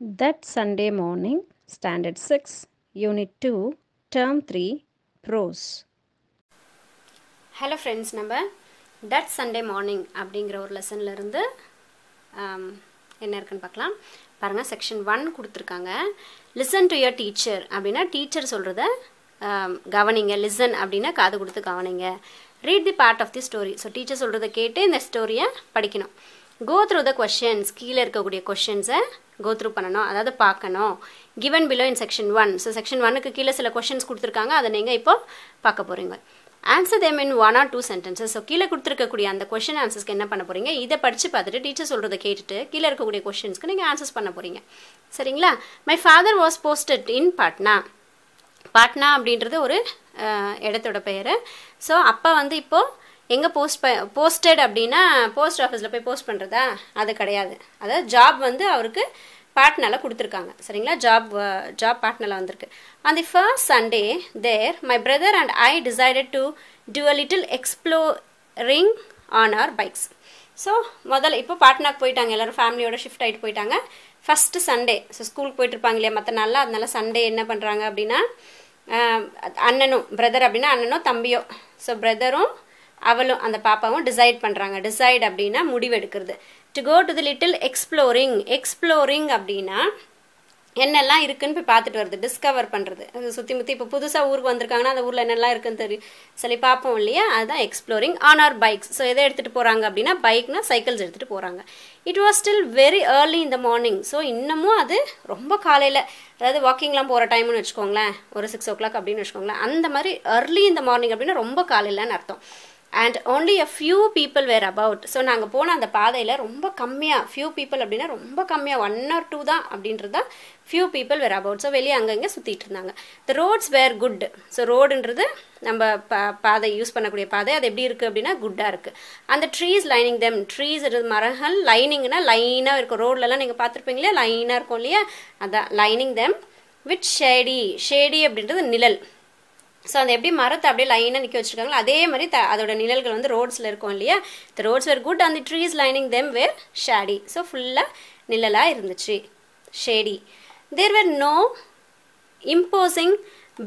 That Sunday morning, Standard 6, Unit 2, Term 3, Prose. Hello friends, நம்ம that Sunday morning அப்படிங்கிற ஒரு லெசனில் இருந்து என்ன இருக்குன்னு பார்க்கலாம். பாருங்கள், செக்ஷன் 1 கொடுத்துருக்காங்க. லிசன் டு யுவர் டீச்சர் அப்படின்னா டீச்சர் சொல்கிறத கவனிங்க. லிசன் அப்படின்னா காது கொடுத்து கவனிங்க. Read the part of the story. So teacher சொல்கிறத கேட்டு இந்த ஸ்டோரியை படிக்கணும். கோ த்ரூ த கொஷின்ஸ், கீழே இருக்கக்கூடிய கொஷின்ஸை கோ த்ரூ பண்ணணும், அதாவது பார்க்கணும். கிவன் பிலோ இன் செக்ஷன் 1. ஸோ செக்ஷன் 1க்கு கீழே சில கொஷின்ஸ் கொடுத்துருக்காங்க, அதை நீங்கள் இப்போ பார்க்க போகிறீங்க. Answer them in 1 or 2 sentences. So கீழே கொடுத்துருக்கக்கூடிய அந்த கொஷின் ஆன்சர்ஸ்க்கு என்ன பண்ண போகிறீங்க, இதை படித்து பார்த்துட்டு டீச்சர் சொல்கிறத கேட்டுட்டு கீழே இருக்கக்கூடிய கொஷின்ஸ்க்கு நீங்கள் ஆன்சர்ஸ் பண்ண போகிறீங்க. சரிங்களா? மை ஃபாதர் வாஸ் போஸ்டட் இன் பாட்னா. பாட்னா அப்படின்றது ஒரு இடத்தோட பெயர். ஸோ அப்போ வந்து இப்போது எங்கே போஸ்டட் அப்படின்னா போஸ்ட் ஆஃபீஸில் போய் போஸ்ட் பண்ணுறதா? அது கிடையாது. அதாவது ஜாப் வந்து அவருக்கு பாட்னாவில் கொடுத்துருக்காங்க. சரிங்களா? ஜாப் பாட்னாவில் வந்திருக்கு. On the first Sunday there my brother and I decided to do a little exploring on our bikes. So முதல்ல இப்போ பாட்னாக்கு போயிட்டாங்க, எல்லோரும் ஃபேமிலியோட ஷிஃப்ட் ஆகிட்டு போயிட்டாங்க. ஃபஸ்ட்டு சண்டே, ஸோ ஸ்கூலுக்கு போயிட்டுருப்பாங்க இல்லையா மற்ற நாளில், அதனால சண்டே என்ன பண்ணுறாங்க அப்படின்னா அண்ணனும், பிரதர் அப்படின்னா அண்ணனும் தம்பியோ, ஸோ பிரதரும் அவளும் அந்த பாப்பாவும் டிசைட் பண்ணுறாங்க. டிசைட் அப்படின்னா முடிவெடுக்கிறது. To go to the little exploring. Exploring அப்படின்னா என்னெல்லாம் இருக்குன்னு போய் பார்த்துட்டு வருது, டிஸ்கவர் பண்ணுறது. அது சுற்றி முற்றி இப்போ புதுசாக ஊருக்கு வந்திருக்காங்கன்னா அந்த ஊரில் என்னெல்லாம் இருக்குன்னு தெரியும் சொல்லி பார்ப்போம் இல்லையா, அதுதான் exploring on our bikes. So எதை எடுத்துகிட்டு போகிறாங்க அப்படின்னா பைக்னா சைக்கிள்ஸ் எடுத்துகிட்டு போகிறாங்க. It was still very early in the morning. So இன்னமும் அது ரொம்ப காலையில், அதாவது வாக்கிங்லாம் போகிற டைம்னு வச்சுக்கோங்களேன், ஒரு 6 o'clock அப்படின்னு வச்சுக்கோங்களேன். அந்த மாதிரி ஏர்லி இந்த மார்னிங் அப்படின்னா ரொம்ப காலையிலன்னு அர்த்தம். And only a few people were about. So நாங்கள் போன அந்த பாதையில் ரொம்ப கம்மியாக, few people அப்படின்னா ரொம்ப கம்மியாக 1 or 2 தான் அப்படின்றது தான் few people were about. So வெளியே அங்கங்கே சுற்றிட்டு இருந்தாங்க. the roads were good. So ரோடுன்றது நம்ம பாதை யூஸ் பண்ணக்கூடிய பாதை, அது எப்படி இருக்குது அப்படின்னா குட்டாக இருக்குது. அந்த ட்ரீஸ் லைனிங் தெம். ட்ரீஸ் மரங்கள், லைனிங்னா லைனாக இருக்கும். ரோட்லலாம் நீங்கள் பார்த்துருப்பீங்களே, லைனாக இருக்கும் இல்லையா, அதான் lining them with shady. Shady அப்படின்றது நிழல். ஸோ அந்த எப்படி மரத்தை அப்படியே லைனாக நிற்க வச்சுருக்காங்களோ அதே மாதிரி அதோட நிழல்கள் வந்து ரோட்ஸில் இருக்கும் இல்லையா. The roads were good and the trees lining them were shady. So ஃபுல்லாக நிழலாக இருந்துச்சு, shady. There were no imposing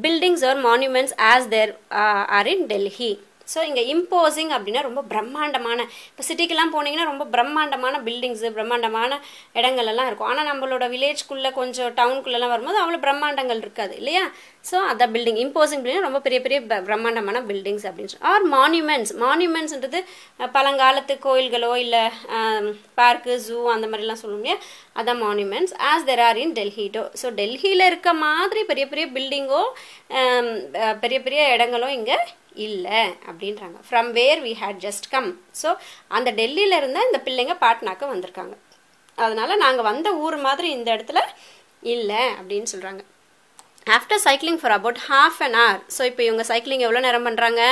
buildings or monuments as there are in Delhi. So இங்கே இம்போசிங் அப்படின்னா ரொம்ப பிரம்மாண்டமான, இப்போ சிட்டிக்கெல்லாம் போனீங்கன்னா ரொம்ப பிரம்மாண்டமான பில்டிங்ஸு, பிரம்மாண்டமான இடங்கள்லாம் இருக்கும். ஆனால் நம்மளோட வில்லேஜ்குள்ளே கொஞ்சம் டவுனுக்குள்ளெல்லாம் வரும்போது அவ்வளோ பிரம்மாண்டங்கள் இருக்காது இல்லையா. ஸோ அதான் பில்டிங். இம்போசிங் பில்டிங் ரொம்ப பெரிய பெரிய பிரம்மாண்டமான பில்டிங்ஸ் அப்படின்னு சொல்லி. R monuments. மான்யூமெண்ட்ஸ்ன்றது பழங்காலத்து கோயில்களோ இல்லை பார்க்கு, ஜூ அந்த மாதிரிலாம் சொல்லுவோம் இல்லையா, அதான் monuments. As there are in டெல்லிட்டோ. ஸோ டெல்லியில் இருக்க மாதிரி பெரிய பெரிய பில்டிங்கோ பெரிய பெரிய இடங்களோ இங்கே இல்லை அப்படின்றாங்க. From where we had just come. So அந்த டெல்லியில் இருந்தால் இந்த பிள்ளைங்க பாட்னாக்கு வந்திருக்காங்க, அதனால் நாங்கள் வந்த ஊர் மாதிரி இந்த இடத்துல இல்லை அப்படின்னு சொல்கிறாங்க. After cycling for about half an hour. So இப்போ இவங்க சைக்கிளிங் எவ்வளோ நேரம் பண்ணுறாங்க?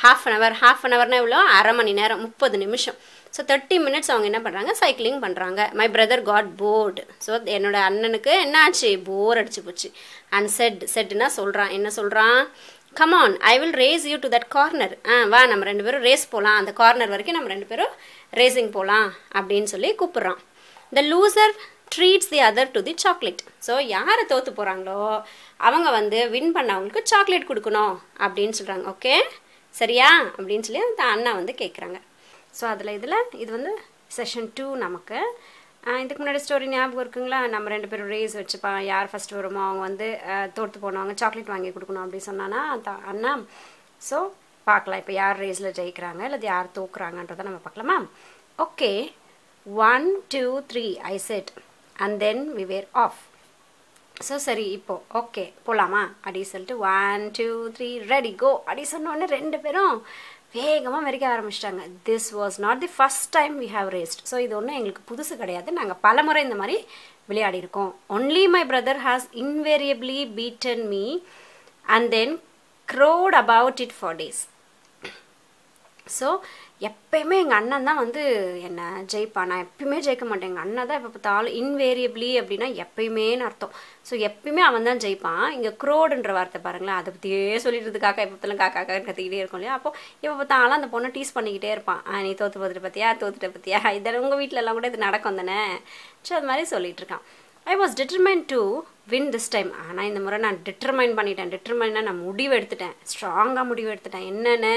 half an hour. half an hourனா எவ்வளோ? அரை மணி நேரம், 30 நிமிஷம். ஸோ 30 minutes அவங்க என்ன பண்ணுறாங்க? சைக்கிளிங் பண்ணுறாங்க. My brother got bored. So என்னோட அண்ணனுக்கு என்ன ஆச்சு? போர் அடிச்சு போச்சு. அண்ட் செட்னா சொல்கிறான். என்ன சொல்கிறான்? Come on, I will race you to that corner. வா, நம்ம 2 பேரும் ரேஸ் போகலாம், அந்த கார்னர் வரைக்கும் நம்ம 2 பேரும் ரேசிங் போகலாம் அப்படின்னு சொல்லி கூப்பிட்றான். The loser treats the other to the chocolate. So யாரை தோற்று போகிறாங்களோ அவங்க வந்து வின் பண்ணவங்களுக்கு சாக்லேட் கொடுக்கணும் அப்படின்னு சொல்கிறாங்க. ஓகே சரியா அப்படின்னு சொல்லி அந்த அண்ணா வந்து கேட்குறாங்க. ஸோ இது வந்து செஷன் 2 நமக்கு. இதுக்கு முன்னாடி ஸ்டோரி ஞாபகம் இருக்குங்களா? நம்ம 2 பேரும் ரேஸ் வச்சுப்பா, யார் ஃபஸ்ட்டு வருமோ அவங்க வந்து தோற்று போனவங்க சாக்லேட் வாங்கி கொடுக்கணும் அப்படின்னு சொன்னான்னா அண்ணா. ஸோ பார்க்கலாம் இப்போ யார் ரேஸில் ஜெயிக்கிறாங்க இல்லை யார் தோக்குறாங்கன்றதை நம்ம பார்க்கலாமா? Okay, 1 2 3 I said and then we were off. So சரி இப்போ ஓகே போகலாமா அப்படி சொல்லிட்டு 1 2 3 ரெடி கோ அப்படி சொன்னோடனே 2 பேரும் வேகமாக மெரிக்க ஆரம்பிச்சிட்டாங்க. This was not the first time we have raced. So இது ஒன்றும் எங்களுக்கு புதுசு கிடையாது, நாங்கள் பல முறை இந்த மாதிரி விளையாடி இருக்கோம். Only my brother has invariably beaten me and then crore about it for days. So எப்பயுமே எங்கள் அண்ணன் தான் வந்து என்னை ஜெயிப்பான், நான் எப்பயுமே ஜெயிக்க மாட்டேன். எங்கள் அண்ணன் தான் எப்போ பார்த்தாலும் இன்வேரியபிளி அப்படின்னா எப்பயுமேன்னு அர்த்தம். ஸோ எப்பயுமே அவன் தான் ஜெயிப்பான். இங்கே க்ரோடுன்ற வார்த்தை பாருங்களேன், அதை பற்றியே சொல்லிட்டு காக்கா எப்போ பார்த்தாலும் காக்கா கத்திக்கிட்டே இருக்கும் இல்லையா. அப்போ எப்போ பார்த்தாலும் அந்த பொண்ணை டீஸ் பண்ணிக்கிட்டே இருப்பான். நீ தோற்று பார்த்துட்டு பார்த்தியா, தோத்துட்ட பார்த்தியா, இதெல்லாம் உங்கள் வீட்டிலலாம் கூட இது நடக்கும் தானே. ஸோ அது மாதிரி சொல்லிட்டு இருக்கான். I was determine to win this time. ஆனால் இந்த முறை நான் டிட்டர்மைன் பண்ணிட்டேன். டிட்டர்மைன்னா நான் முடிவு எடுத்துட்டேன், ஸ்ட்ராங்காக முடிவு எடுத்துட்டேன். என்னென்னு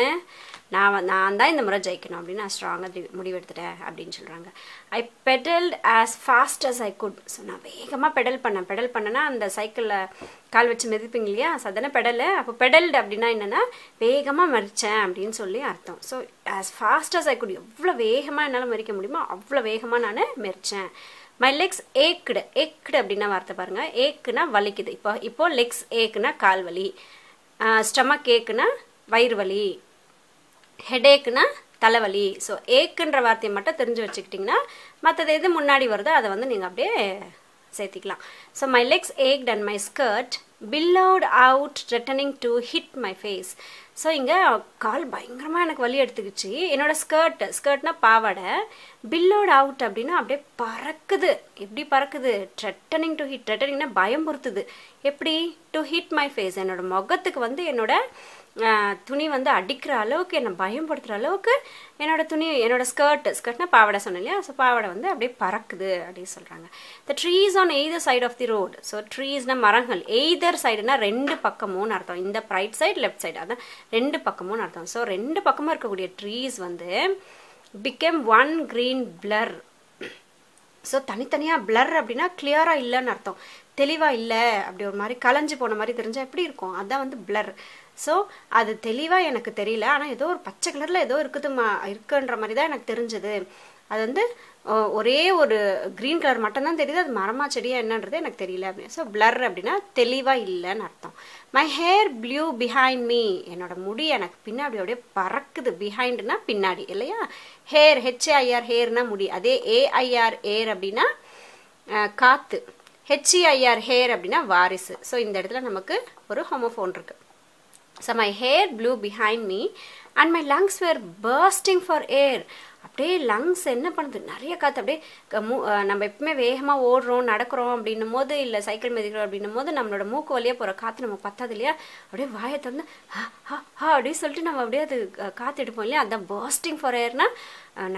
நான் தான் இந்த முறை ஜெயிக்கணும் அப்படின்னு நான் ஸ்ட்ராங்காக முடிவு எடுத்துட்டேன் அப்படின்னு சொல்கிறாங்க. I pedalled as fast as I could. So நான் வேகமாக பெடல் பண்ணேன்னா அந்த சைக்கிளில் கால் வச்சு மிதிப்பீங்க இல்லையா, ஸோ அதானே பெடலு. அப்போ பெடல்டு அப்படின்னா என்னென்னா வேகமாக மறித்தேன் அப்படின்னு சொல்லி அர்த்தம். So as fast as I could, எவ்வளோ வேகமாக என்னால் மறிக்க முடியுமோ அவ்வளோ வேகமாக நான் மறித்தேன். My Lex ஏக்குடு. ஏக்குடு அப்படின்னா வார்த்தை பாருங்கள். ஏக்குனா வலிக்குது. இப்போ லெக்ஸ் ஏக்குனா கால் வலி, ஸ்டமக் ஏக்குனா வயிறு வலி, ஹெடேக்குனா தலைவலி. ஸோ ஏக்குன்ற வார்த்தையை மட்டும் தெரிஞ்சு வச்சுக்கிட்டிங்கன்னா மற்றது எது முன்னாடி வருதோ அதை வந்து நீங்கள் அப்படியே சேர்த்திக்கலாம். So my legs ached and my skirt billowed out threatening to hit my face. So இங்கே கால் பயங்கரமாக எனக்கு வலி எடுத்துக்கிச்சு. என்னோட ஸ்கர்ட்னா பாவாடை. billowed out அப்படின்னா அப்படியே பறக்குது. எப்படி பறக்குது? threatening to hit. threateningனா பயம்புறுத்துது. எப்படி? to hit my face. என்னோட முகத்துக்கு வந்து என்னோட துணி வந்து அடிக்கிற அளவுக்கு, என்னை பயன்படுத்துகிற அளவுக்கு என்னோட ஸ்கர்ட்னா பாவாடை சொன்னேன் இல்லையா, ஸோ பாவாடை வந்து அப்படியே பறக்குது அப்படின்னு சொல்கிறாங்க. The trees on either side of the road. So ட்ரீஸ்னா மரங்கள், எய்தர் சைடுனா ரெண்டு பக்கமும் அர்த்தம். இந்த ரைட் சைடு லெஃப்ட் சைடு, அதான் ரெண்டு பக்கமும் அர்த்தம். ஸோ ரெண்டு பக்கமும் இருக்கக்கூடிய ட்ரீஸ் வந்து became one green blur. So தனித்தனியாக பிளர் அப்படின்னா கிளியராக இல்லைன்னு அர்த்தம், தெளிவாக இல்லை, அப்படி ஒரு மாதிரி கலைஞ்சு போன மாதிரி தெரிஞ்சால் எப்படி இருக்கும், அதுதான் வந்து பிளர். ஸோ அது தெளிவாக எனக்கு தெரியல, ஆனால் ஏதோ ஒரு பச்சை கலரில் ஏதோ இருக்குன்ற மாதிரி தான் எனக்கு தெரிஞ்சது. அது வந்து ஒரே ஒரு க்ரீன் கலர் மட்டும்தான் தெரியுது, அது மரமா செடியா என்னன்றது எனக்கு தெரியல அப்படின்னு. ஸோ பிளர் அப்படின்னா தெளிவாக இல்லைன்னு அர்த்தம். My hair blue behind me. என்னோட முடி எனக்கு பின்னாடி அப்படியே பறக்குது. பிஹைண்ட்னா பின்னாடி இல்லையா. ஹேர், ஹெச்ஏஐஆர் ஹேர்னா முடி. அதே ஏஐஆர் ஏர் அப்படின்னா காற்று. ஹெச்இஐஆர் ஹேர் அப்படின்னா வாரிசு. ஸோ இந்த இடத்துல நமக்கு ஒரு ஹோமோஃபோன் இருக்கு. So my hair blew behind me and my lungs were bursting for air. அப்படியே லங்ஸ் என்ன பண்ணுது, நிறைய காற்று. அப்படியே நம்ம எப்பவுமே வேகமாக ஓடுறோம் நடக்கிறோம் அப்படின்னும் போது, இல்லை சைக்கிள் மிதிக்கிறோம் அப்படின்னும் போது நம்மளோட மூக்கு வழியாக போகிற காற்று நமக்கு பத்தாது இல்லையா, அப்படியே வாயை திறந்து ஹா ஹா ஹா அப்படின்னு சொல்லிட்டு நம்ம அப்படியே அது காற்று எடுப்போம் இல்லையா. அதான் பர்ஸ்டிங் ஃபார் ஏர்னா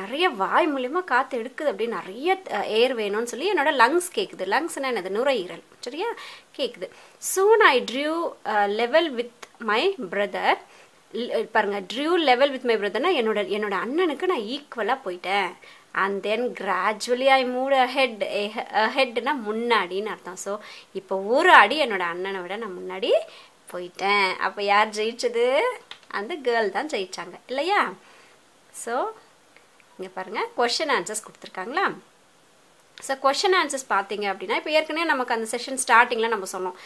நிறைய வாய் மூலியமாக காற்று எடுக்குது, அப்படியே நிறைய ஏர் வேணும்னு சொல்லி என்னோட லங்ஸ் கேட்குது. லங்ஸ்னா என்னது? நுரையீரல் சரியா கேட்குது. Soon I drew level with my brother. பாருங்க, ட்ரூ லெவல் வித் மை பிரதர்னா என்னோட அண்ணனுக்கு நான் ஈக்குவலாக போயிட்டேன். And then gradually I move ஹெட்னா முன்னாடின்னு அர்த்தம். ஸோ இப்போ ஒரு அடி என்னோட அண்ணனை விட நான் முன்னாடி போயிட்டேன். அப்போ யார் ஜெயிச்சது? அந்த கேர்ள் தான் ஜெயிச்சாங்க இல்லையா. ஸோ இங்கே பாருங்கள், கொஷின் ஆன்சர்ஸ் கொடுத்துருக்காங்களா. ஸோ கொஷின் ஆன்சர்ஸ் பார்த்தீங்க அப்படின்னா, இப்போ ஏற்கனவே நமக்கு அந்த செஷன் ஸ்டார்டிங்கில் நம்ம சொன்னோம்,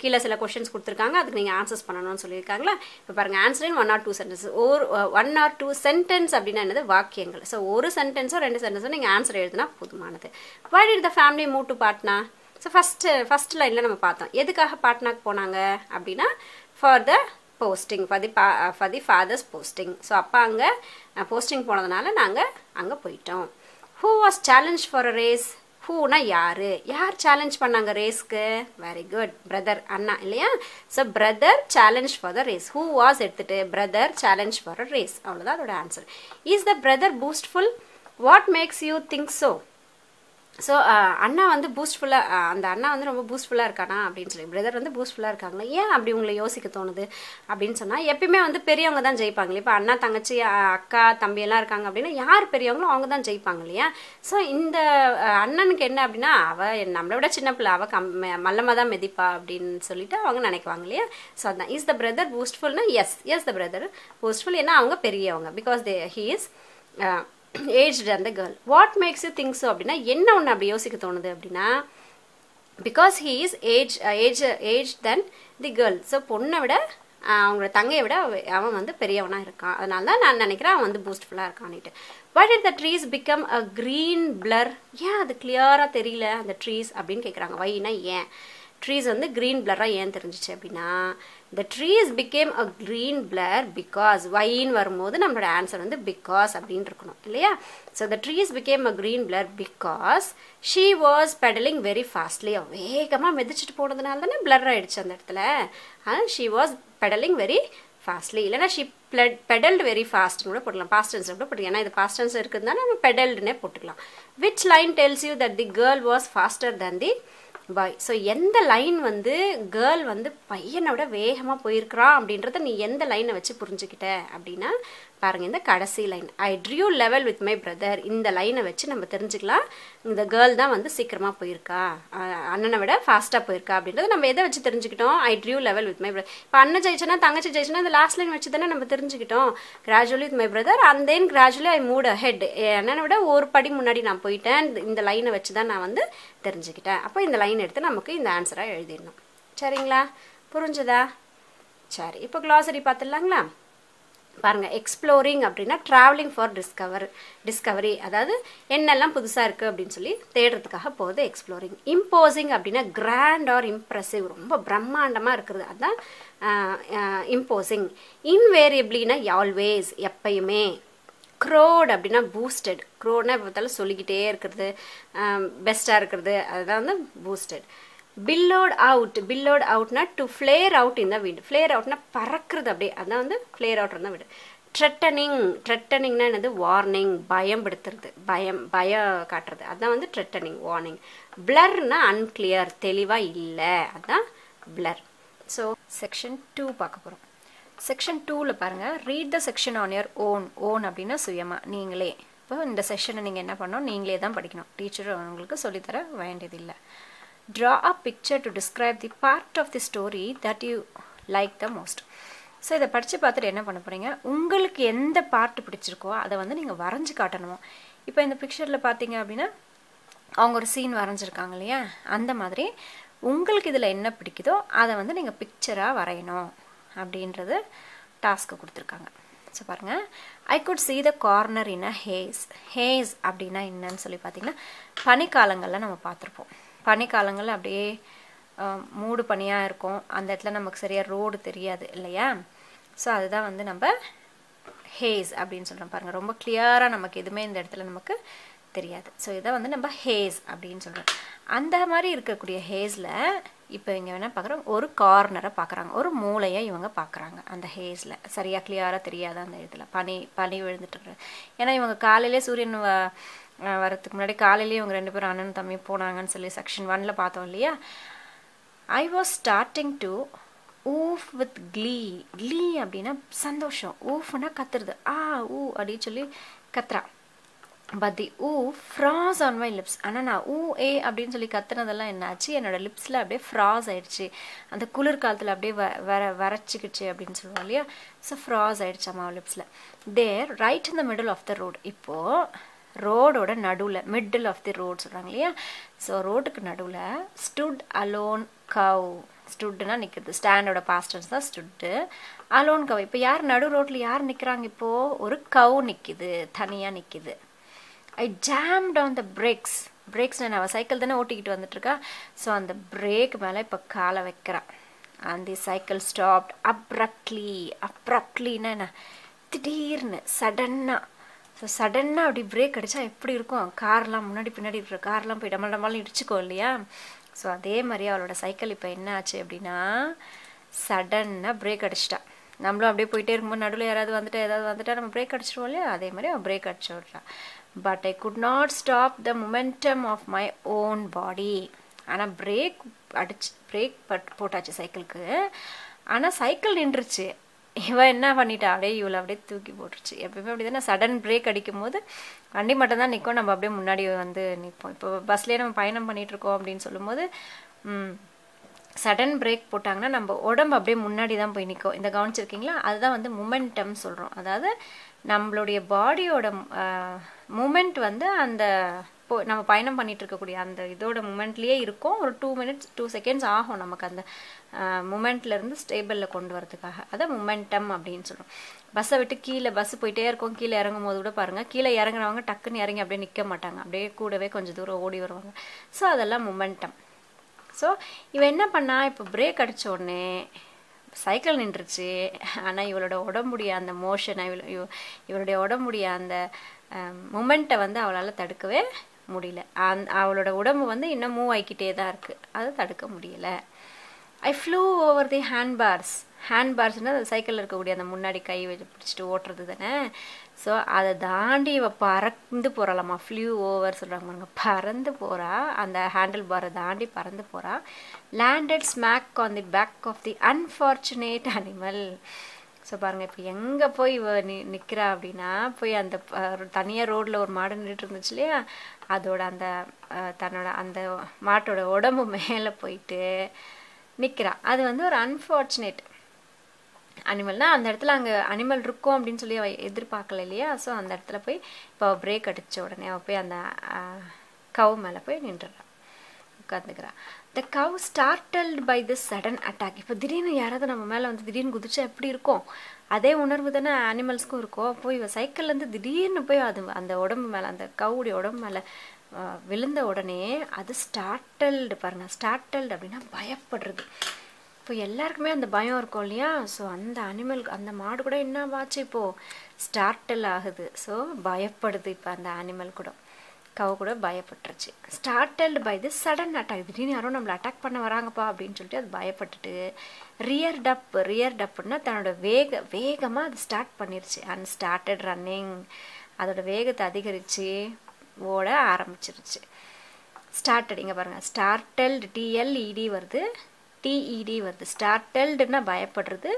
கீழே சில கொஷின்ஸ் கொடுத்துருக்காங்க, அதுக்கு நீங்கள் ஆன்சர்ஸ் பண்ணணும்னு சொல்லியிருக்காங்களா. இப்போ பாருங்கள், answer in 1 or 2 sentence. 1 or 2 sentence அப்படின்னா என்னது? வாக்கியங்கள். ஸோ ஒரு சென்டென்ஸோ 2 சென்டென்ஸோ நீங்கள் ஆன்சர் எழுதுனா போதுமானது. why did the family move to Patna? So first லைனில் நம்ம பார்த்தோம், எதுக்காக பாட்னாக்கு போனாங்க அப்படின்னா for the posting, for the father's posting. So அப்பா அங்கே போஸ்டிங் போனதுனால நாங்கள் அங்கே போயிட்டோம். Who was challenged for a race? Whoனா யார் சேலஞ்ச் பண்ணாங்க ரேஸ்க்கு? வெரி குட், பிரதர், அண்ணா இல்லையா. So brother challenge for the race. Who was எடுத்துட்டு brother challenge for a race, அவ்வளோதான் அதோட answer. Is the brother boastful? What makes you think so? So அண்ணா வந்து பூஸ்ட்ஃபுல்லாக, அந்த அண்ணா வந்து ரொம்ப பூஸ்ட்ஃபுல்லாக இருக்கானா அப்படின்னு சொல்லி, பிரதர் வந்து பூஸ்ட்ஃபுல்லாக இருக்காங்களா, ஏன் அப்படி உங்களை யோசிக்க தோணுது அப்படின்னு சொன்னால், எப்பயுமே வந்து பெரியவங்க தான் ஜெயிப்பாங்க. இப்போ அண்ணா தங்கச்சி அக்கா தம்பியெல்லாம் இருக்காங்க அப்படின்னா யார் பெரியவங்களோ அவங்க தான் ஜெயிப்பாங்க இல்லையா. ஸோ இந்த அண்ணனுக்கு என்ன அப்படின்னா, நம்மளை விட சின்ன பிள்ளை, மல்லமாக தான் மிதிப்பா அப்படின்னு சொல்லிட்டு அவங்க நினைக்குவாங்க இல்லையா. ஸோ அதான் இஸ் த பிரதர் பூஸ்ட்ஃபுல்னா எஸ் த பிரதர் பூஸ்ட்ஃபுல், ஏன்னா அவங்க பெரியவங்க. பிகாஸ் ஹீ இஸ் ஏஜ்டு அந்த girl. What makes you think so அப்படின்னா என்ன ஒன்று அப்படி யோசிக்க தோணுது அப்படின்னா, because he is age then the girl. So பொண்ணை விட அவங்களோட தங்கையை விட அவன் வந்து பெரியவனாக இருக்கான், அதனால தான் நான் நினைக்கிறேன் அவன் வந்து பூஸ்ட்ஃபுல்லாக இருக்கான்னுட்டு. why did the trees become a green blur? ஏன் அது கிளியராக தெரியல அந்த ட்ரீஸ் அப்படின்னு கேட்குறாங்க. வைனா ஏன் ட்ரீஸ் வந்து க்ரீன் பிளராக ஏன் தெரிஞ்சிச்சு அப்படின்னா, the trees became a green blur because வைன்னு வரும்போது நம்மளோட ஆன்சர் வந்து பிகாஸ் அப்படின்னு இருக்கணும் இல்லையா. So the trees became a green blur because she was pedaling very fastly. வேகமாக மிதிச்சுட்டு போனதுனால தானே பிளர் ஆகிடுச்சு அந்த இடத்துல. she was pedaling very fastly, இல்லைனா ஷி பெடல்டு வெரி ஃபாஸ்ட்னு கூட போடலாம், பாஸ்ட் டென்ஸ் கூட போட்டுக்கலாம். ஏன்னா இது பாஸ்ட் டென்ஸ் இருக்குதுன்னா நம்ம பெடல்டுனே போட்டுக்கலாம். Which line tells you that the girl was pastor than the bye. So எந்த லைன் வந்து கேர்ள் வந்து பையனை விட வேகமாக போயிருக்கிறான் அப்படின்றத நீ எந்த லைனை வச்சு புரிஞ்சுக்கிட்ட அப்படின்னா பாருங்கள், இந்த கடைசி line, I drew level with my brother, இந்த லைனை வச்சு நம்ம தெரிஞ்சுக்கலாம் இந்த கேர்ள் தான் வந்து சீக்கிரமாக போயிருக்கா, அண்ணனை விட ஃபாஸ்ட்டாக போயிருக்கா அப்படின்றத நம்ம எதை வச்சு தெரிஞ்சுக்கிட்டோம், I drew level with my brother. இப்போ அண்ணன் ஜெயிச்சனா தங்கச்சி ஜெயிச்சனா இந்த லாஸ்ட் லைன் வச்சு தானே நம்ம தெரிஞ்சுக்கிட்டோம். Gradually with my brother and then gradually I mood head, அண்ணனை விட ஒரு படி முன்னாடி நான் போயிட்டேன், இந்த லைனை வச்சு தான் நான் வந்து தெரிஞ்சுக்கிட்டேன். அப்போ இந்த லைன் எடுத்து நமக்கு இந்த ஆன்சராக எழுதிடணும். சரிங்களா, புரிஞ்சுதா? சரி, இப்போ க்ளாசரி பார்த்துடலாங்களா? பாருங்கள், எக்ஸ்ப்ளோரிங் அப்படின்னா ட்ராவலிங் ஃபார் டிஸ்கவரி, அதாவது என்னெல்லாம் புதுசாக இருக்குது அப்படின்னு சொல்லி தேடுறதுக்காக போகுது எக்ஸ்ப்ளோரிங். இம்போசிங் அப்படின்னா கிராண்ட் ஆர் இம்ப்ரெசிவ், ரொம்ப பிரம்மாண்டமாக இருக்கிறது, அதுதான் இம்போசிங். இன்வேரியபிளினா ஆல்வேஸ், எப்பயுமே. க்ரோட் அப்படின்னா பூஸ்டட், க்ரோட்னா இப்போ பார்த்தாலும் சொல்லிக்கிட்டே இருக்கிறது, பெஸ்ட்டாக இருக்கிறது, அதுதான் வந்து பூஸ்டட். பில்லோட் அவுட்னா டு ஃப்ளேர் அவுட் இந்த விண்ட், ஃப்ளேர் அவுட்னா பறக்கிறது அப்படியே, அதான் வந்து ஃப்ளேர் அவுட் தான் விடு. ட்ரெட்டனிங்னா என்னது, வார்னிங், பயம்படுத்துறது, பயம் காட்டுறது, அதான் வந்து ட்ரெட்டனிங், வார்னிங். பிளர்னா அன்கிளியர், தெளிவாக இல்லை, அதான் பிளர். ஸோ செக்ஷன் 2 பார்க்க போகிறோம். செக்ஷன் 2ல் பாருங்கள், read the section on your own அப்படின்னா சுயமாக, நீங்களே. இப்போ இந்த செக்ஷனை நீங்கள் என்ன பண்ணணும், நீங்களே தான் படிக்கணும், டீச்சர் உங்களுக்கு சொல்லித்தர வேண்டியதில்லை. Draw a picture to describe the part of the story that you like the most. So இதை படித்து பார்த்துட்டு என்ன பண்ண போகிறீங்க, உங்களுக்கு எந்த பார்ட் பிடிச்சிருக்கோ அதை வந்து நீங்கள் வரைஞ்சி காட்டணும். இப்போ இந்த பிக்சரில் பார்த்தீங்க அப்படின்னா அவங்க ஒரு சீன் வரைஞ்சிருக்காங்க இல்லையா, அந்த மாதிரி உங்களுக்கு இதில் என்ன பிடிக்குதோ அதை வந்து நீங்கள் பிக்சராக வரையணும் அப்படின்றது டாஸ்க்கு கொடுத்துருக்காங்க. ஸோ பாருங்கள், I could see the corner in a haze. Has அப்படின்னா என்னன்னு சொல்லி பார்த்தீங்கன்னா பனிக்காலங்களில் நம்ம பார்த்துருப்போம். பனிக்காலங்களில் அப்படியே மூடு பனியாக இருக்கும், அந்த இடத்துல நமக்கு சரியாக ரோடு தெரியாது இல்லையா. ஸோ அதுதான் வந்து நம்ம ஹேஸ் அப்படின்னு சொல்கிறோம். பாருங்கள், ரொம்ப கிளியராக நமக்கு எதுவுமே இந்த இடத்துல நமக்கு தெரியாது. ஸோ இதை வந்து நம்ம ஹேஸ் அப்படின்னு சொல்கிறோம். அந்த மாதிரி இருக்கக்கூடிய ஹேஸில் இப்போ இங்கே வேணால் பார்க்குறோம், ஒரு கார்னரை பார்க்குறாங்க, ஒரு மூளையை இவங்க பார்க்குறாங்க அந்த ஹேஸில். சரியாக கிளியராக தெரியாத அந்த இடத்துல பனி விழுந்துட்டுருக்கு. ஏன்னா இவங்க காலையிலே சூரியன் வரத்துக்கு முன்னாடி காலையிலேயே இவங்க 2 பேரும் அண்ணன் தம்பி போனாங்கன்னு சொல்லி செக்ஷன் 1ல் பார்த்தோம் இல்லையா. I was starting to whoop with glee அப்படின்னா சந்தோஷம், ஊஃப்னா கத்துறது, ஊ அப்படின்னு சொல்லி கத்துறா. But the whoop froze on my lips. ஆனால் நான் அப்படின்னு சொல்லி கத்துனதெல்லாம் என்னாச்சு, என்னோட லிப்ஸில் அப்படியே ஃப்ராஸ் ஆயிடுச்சு, அந்த குளிர்காலத்தில் அப்படியே வரைச்சிக்கிச்சு அப்படின்னு சொல்லுவோம் இல்லையா. ஸோ ஃப்ராஸ் ஆயிடுச்சு அம்மா லிப்ஸில். There right in the middle of the road, இப்போது ரோடோட நடுவில், மிடில் ஆஃப் தி ரோட் சொல்கிறாங்க இல்லையா. ஸோ ரோட்டுக்கு நடுவில் ஸ்டுட் அலோன் கவ், ஸ்டுட்னா நிற்கிறது, ஸ்டாண்டோட பாஸ்டர்ஸ் தான் ஸ்டுட்டு, அலோன் கவ். இப்போ யார் நடு ரோட்டில் யார் நிற்கிறாங்க, இப்போது ஒரு கவ் நிற்கிது, தனியாக நிற்கிது. ஐ ஜாம்ட் ஆன் த பிரேக்ஸ்னு நான் சைக்கிள் தானே ஓட்டிக்கிட்டு வந்துட்டுருக்கா. ஸோ அந்த பிரேக் மேலே இப்போ காலை வைக்கிறான். அந்த சைக்கிள் ஸ்டாப்ட் அப்ரப்ட்லின்னா என்ன, திடீர்னு சடன்னாக. ஸோ சடன்னாக அப்படி பிரேக் அடித்தா எப்படி இருக்கும், கார்லாம் முன்னாடி பின்னாடி இருக்கிற கார்லாம் போய் டமாலும் இடிச்சுக்கோ இல்லையா. ஸோ அதே மாதிரி அவளோட சைக்கிள் இப்போ என்ன ஆச்சு அப்படின்னா சடன்னாக பிரேக் அடிச்சிட்டா. நம்மளும் அப்படியே போயிட்டே இருக்கும்போது நடுவில் ஏதாவது வந்துட்டா நம்ம பிரேக் அடிச்சிடுவோம் இல்லையா, அதே மாதிரி அவன் பிரேக் அடிச்சு விட்றா. But I could not stop the momentum of my own body. ஆனால் பிரேக் போட்டாச்சு சைக்கிளுக்கு, ஆனால் சைக்கிள் நின்றுச்சு. இவன் என்ன பண்ணிட்டா, அப்படியே இவளை அப்படியே தூக்கி போட்டுருச்சு. எப்பயுமே அப்படி தானே, சடன் பிரேக் அடிக்கும் போது வண்டி மட்டும்தான் நிற்கும், நம்ம அப்படியே முன்னாடி வந்து நிற்போம். இப்போ பஸ்லேயே நம்ம பயணம் பண்ணிகிட்ருக்கோம் அப்படின்னு சொல்லும்போது சடன் பிரேக் போட்டாங்கன்னா நம்ம உடம்பு அப்படியே முன்னாடி தான் போய் நிற்கும். இந்த கவனிச்சிருக்கீங்களா, அதுதான் வந்து மொமெண்டம் சொல்கிறோம். அதாவது நம்மளுடைய பாடியோட மூமெண்ட் வந்து அந்த நம்ம பயணம் பண்ணிட்டு இருக்கக்கூடிய அந்த இதோட மூமெண்ட்லேயே இருக்கும். ஒரு 2 செகண்ட்ஸ் ஆகும் நமக்கு அந்த மூமெண்ட்லேருந்து ஸ்டேபிளில் கொண்டு வரதுக்காக. அதை மொமெண்டம் அப்படின்னு சொல்கிறோம். பஸ்ஸை விட்டு கீழே பஸ் போயிட்டே இருக்கும், கீழே இறங்கும் போது கூட பாருங்கள், கீழே இறங்குறவங்க டக்குன்னு இறங்கி அப்படியே நிற்க மாட்டாங்க, அப்படியே கூடவே கொஞ்சம் தூரம் ஓடி வருவாங்க. ஸோ அதெல்லாம் மொமெண்டம். ஸோ இவன் என்ன பண்ணா, இப்போ பிரேக் அடித்த உடனே சைக்கிள் நின்றுச்சு. ஆனால் இவளோட உடம்புடைய அந்த மோஷனை, இவளுடைய உடம்புடைய அந்த மொமெண்ட்டை வந்து அவளால் தடுக்கவே முடியல. அவளோட உடம்பு வந்து இன்னும் மூவ் ஆகிக்கிட்டே தான் இருக்குது, அதை தடுக்க முடியலை. I flew over the handlebars. ஹேண்ட் பார்ஸ்னால் அந்த சைக்கிளில் இருக்கக்கூடிய அந்த முன்னாடி கை வச்சு பிடிச்சிட்டு ஓட்டுறது தானே. ஸோ அதை தாண்டி இவ பறந்து போகிறாளாம்மா, ஃப்ளூ ஓவர் சொல்கிறாங்க பாருங்க, பறந்து போகிறா, அந்த ஹேண்டில் பாரை தாண்டி பறந்து போகிறா. Landed smack on the back of the unfortunate animal. So பாருங்கள், இப்போ எங்கே போய் இவ நிற்கிறா அப்படின்னா, போய் அந்த தனியாக ரோட்டில் ஒரு மாடு நின்றுட்டு இருந்துச்சு இல்லையா, அதோட அந்த தன்னோட அந்த மாட்டோட உடம்பு மேலே போயிட்டு நிற்கிறா. அது வந்து ஒரு அன்ஃபார்ச்சுனேட் அனிமல்னால் அந்த இடத்துல அங்கே அனிமல் இருக்கும் அப்படின்னு சொல்லி அவள் எதிர்பார்க்கல இல்லையா. ஸோ அந்த இடத்துல போய் இப்போ அவள் பிரேக் அடித்த உடனே அவள் போய் அந்த கவு மேலே போய் நின்றுறா, உட்காந்துக்கிறா. த கவ் ஸ்டார்டல்ட் பை திஸ் சடன் அட்டாக். இப்போ திடீர்னு யாராவது நம்ம மேலே வந்து திடீர்னு குதிச்சா எப்படி இருக்கும், அதே உணர்வு தானே அனிமல்ஸ்க்கும் இருக்கும். போய் இவள் சைக்கிள்லேருந்து திடீர்னு போய் அது அந்த உடம்பு மேலே, அந்த கவுடைய உடம்பு மேலே விழுந்த உடனே அது ஸ்டார்டல்டு பாருங்கள். ஸ்டார்டல்டு அப்படின்னா பயப்படுறது. இப்போ எல்லாருக்குமே அந்த பயம் இருக்கும் இல்லையா. ஸோ அந்த அனிமல், அந்த மாடு கூட என்ன ஆச்சு, இப்போது ஸ்டார்டல் ஆகுது. ஸோ பயப்படுது. இப்போ அந்த அனிமல் கூட, கவு கூட பயப்பட்டுருச்சு. Startled by the sudden attack. திடீர்னு யாரும் நம்மளை அட்டாக் பண்ண வராங்கப்பா அப்படின்னு சொல்லிட்டு அது பயப்பட்டுட்டு ரியர் டப்புன்னா தன்னோட வேகமாக அது ஸ்டார்ட் பண்ணிருச்சு. And started running. அதோட வேகத்தை அதிகரித்து ஓட ஆரம்பிச்சிருச்சு. ஸ்டார்டட் இங்கே பாருங்கள், ஸ்டார்டல்டு டிஎல்இடி வருது, டிஇடி வருது. ஸ்டார்டல்டுன்னா பயப்படுறது,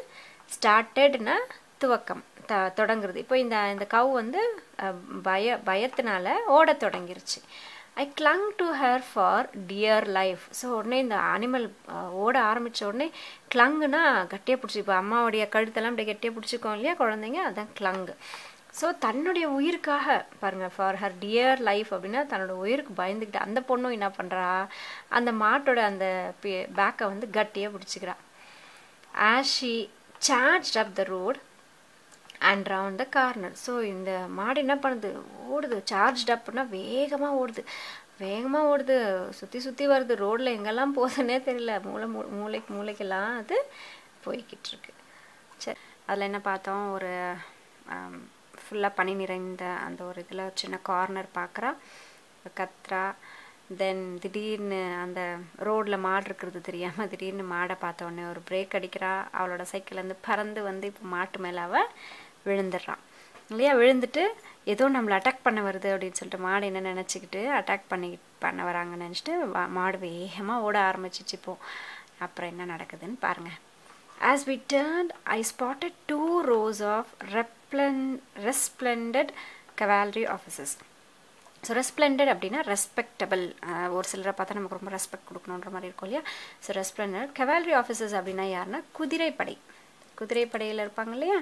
ஸ்டார்டட்னா துவக்கம், தொடங்குறது. இப்போ இந்த கவு வந்து பயத்தினால ஓட தொடங்கிருச்சு. I clung to her for dear life. So உடனே இந்த அனிமல் ஓட ஆரம்பித்த உடனே கிளங்குனா கட்டியாக பிடிச்சி, இப்போ அம்மாவுடைய கழுத்தெல்லாம் இப்படி கட்டியாக பிடிச்சிக்கோம் இல்லையா குழந்தைங்க, அதுதான் கிளங்கு. ஸோ தன்னுடைய உயிருக்காக பாருங்கள், ஃபார் ஹர் டியர் லைஃப் அப்படின்னா தன்னோட உயிருக்கு பயந்துக்கிட்டு அந்த பொண்ணும் என்ன பண்ணுறா, அந்த மாட்டோட அந்த பேக்கை வந்து கட்டியாக பிடிச்சிக்கிறா. As she charged up the road and round the corner. So இந்த மாடு என்ன பண்ணுது, ஓடுது. சார்ஜ்ட் அப்னா வேகமாக ஓடுது, சுற்றி வருது. ரோடில் எங்கெல்லாம் போகுதுன்னே தெரியல, மூளைக்கெல்லாம் அது போய்கிட்டு இருக்கு. சரி, அதில் என்ன பார்த்தோம், ஒரு ஃபுல்லாக பனி நிறைந்த அந்த ஒரு இதில் சின்ன கார்னர் பார்க்குறா, கத்துறா. தென் திடீர்னு அந்த ரோடில் மாடு இருக்கிறது தெரியாமல் திடீர்னு மாடை பார்த்த உடனே ஒரு பிரேக் அடிக்கிறா. அவளோட சைக்கிள்லேருந்து பறந்து வந்து இப்போ மாட்டு மேலே அவள் விழுந்துடுறான் இல்லையா. விழுந்துட்டு ஏதோ நம்மளை அட்டாக் பண்ண வருது அப்படின்னு சொல்லிட்டு மாடு என்ன நினச்சிக்கிட்டு அட்டாக் பண்ண வராங்கன்னு நினச்சிட்டு மாடு வேகமாக ஓட ஆரம்பிச்சிச்சு. இப்போது அப்புறம் என்ன நடக்குதுன்னு பாருங்கள். As we turned, I spotted 2 rows of resplendent cavalry officers. So resplendent அப்படின்னா ரெஸ்பெக்டபிள். ஒரு சிலரை பார்த்தா நமக்கு ரொம்ப ரெஸ்பெக்ட் கொடுக்கணுன்ற மாதிரி இருக்கும் இல்லையா. ஸோ ரெஸ்ப்ளெண்டட் கவால்ரி ஆஃபீஸர்ஸ் அப்படின்னா யாருன்னா குதிரைப்படையில் இருப்பாங்க இல்லையா.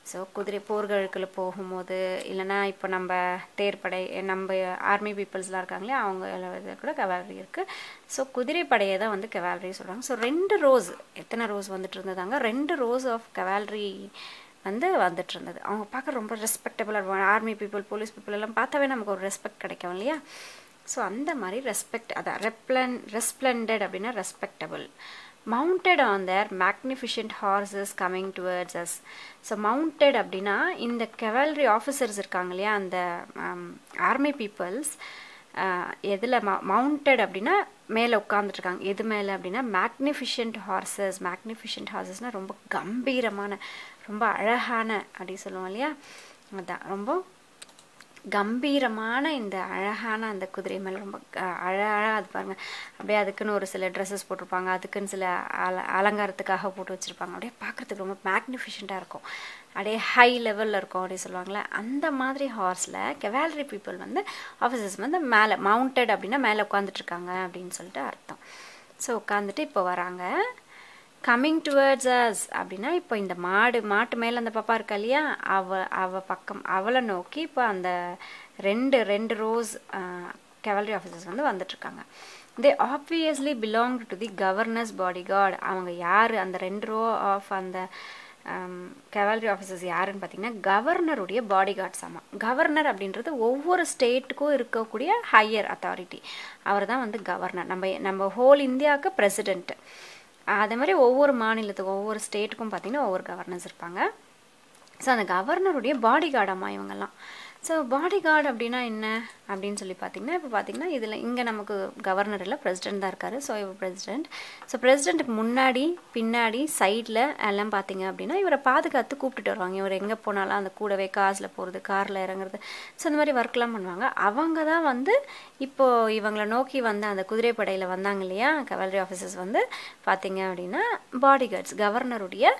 ஸோ போர்களுக்குள்ள போகும்போது, இல்லைனா இப்போ நம்ம தேர்ப்படை, நம்ம ஆர்மி பீப்புள்ஸ்லாம் இருக்காங்க இல்லையா, அவங்க கூட கவால்ரி இருக்குது. ஸோ குதிரைப்படையை தான் வந்து கவால்ரி சொல்கிறாங்க. ஸோ 2 ரோஸ், எத்தனை ரோஸ் வந்துட்டு இருந்ததாங்க, 2 ரோஸ் ஆஃப் கவால்ரி வந்துட்டு இருந்தது. அவங்க பார்க்க ரொம்ப ரெஸ்பெக்டபுளாக இருக்கும். ஆர்மி பீப்புள், போலீஸ் பீப்புள் எல்லாம் பார்த்தாவே நமக்கு ஒரு ரெஸ்பெக்ட் கிடைக்கும் இல்லையா. ஸோ அந்த மாதிரி ரெஸ்பெக்ட், அதான் ரெஸ்ப்ளெண்டட் அப்படின்னா respectable. mounted on their magnificent horses coming towards us. So mounted அப்படின்னா இந்த cavalry officers இருக்காங்க இல்லையா, அந்த ஆர்மி பீப்புள்ஸ் எதில் மவுண்டட் அப்படின்னா மேலே உட்காந்துட்ருக்காங்க. எது மேலே அப்படின்னா மேக்னிஃபிஷன்ட் ஹார்சஸ்னால் ரொம்ப கம்பீரமான, ரொம்ப அழகான அப்படி சொல்லுவோம் இல்லையா. அதுதான் ரொம்ப கம்பீரமான இந்த அழகான அந்த குதிரை மேலே ரொம்ப அழகாக அது பாருங்கள். அப்படியே அதுக்குன்னு ஒரு சில ட்ரெஸ்ஸஸ் போட்டிருப்பாங்க, அதுக்குன்னு சில அலங்காரத்துக்காக போட்டு வச்சுருப்பாங்க. அப்படியே பார்க்குறதுக்கு ரொம்ப மேக்னிஃபிஷண்ட்டாக இருக்கும், அப்படியே ஹை லெவலில் இருக்கும் அப்படி சொல்லுவாங்களே. அந்த மாதிரி ஹார்ஸில் கெவால்ரி பீப்புள் வந்து ஆஃபீஸர்ஸ் வந்து மேலே மவுண்டட் அப்படின்னா மேலே உட்காந்துட்ருக்காங்க அப்படின்னு சொல்லிட்டு அர்த்தம். ஸோ உட்காந்துட்டு இப்போ வராங்க. கம்மிங் டுவர்ட்ஸ் அஸ் அப்படின்னா இப்போ இந்த மாட்டு மேலே அந்த பாப்பா இருக்கா இல்லையா, அவ பக்கம் அவளை நோக்கி இப்போ அந்த ரெண்டு ரோஸ் கெவால்ரி ஆஃபீஸர்ஸ் வந்து வந்துட்டுருக்காங்க. They obviously belong to the governor's bodyguard. அவங்க யார், அந்த 2 ரோ ஆஃப் அந்த கெவால்ரி ஆஃபீஸர்ஸ் யாருன்னு பார்த்தீங்கன்னா கவர்னருடைய பாடி கார்ட்ஸ். ஆமாம், கவர்னர் அப்படின்றது ஒவ்வொரு ஸ்டேட்டுக்கும் இருக்கக்கூடிய ஹையர் அத்தாரிட்டி. அவர் தான் வந்து கவர்னர். நம்ம ஹோல் இந்தியாவுக்கு பிரசிடென்ட்டு. அதே மாதிரி ஒவ்வொரு மாநிலத்துக்கும் ஒவ்வொரு ஸ்டேட்டுக்கும் பார்த்திங்கன்னா ஒவ்வொரு கவர்னர்ஸ் இருப்பாங்க. ஸோ அந்த கவர்னருடைய பாடி கார்டாம்மா இவங்கெல்லாம். ஸோ பாடி கார்டு அப்படின்னா என்ன அப்படின்னு சொல்லி பார்த்தீங்கன்னா, இப்போ பார்த்தீங்கன்னா இதில் இங்கே நமக்கு கவர்னர் இல்லை, பிரசிடென்ட் தான் இருக்கார். ஸோ இவர் பிரசிடென்ட். ஸோ பிரசிடென்ட்டுக்கு முன்னாடி பின்னாடி சைடில் எல்லாம் பார்த்தீங்க அப்படின்னா இவரை பாதுகாத்து கூப்பிட்டுட்டு வருவாங்க. இவர் எங்கே போனாலும் அந்த கூடவே காசில் போகிறது, காரில் இறங்குறது, ஸோ இந்த மாதிரி ஒர்க்லாம் பண்ணுவாங்க. அவங்க தான் வந்து இப்போது இவங்களை நோக்கி வந்து அந்த குதிரைப்படையில் வந்தாங்க இல்லையா, கவல்ரி ஆஃபீஸர்ஸ் வந்து பார்த்தீங்க அப்படின்னா பாடி கார்ட்ஸ், கவர்னருடைய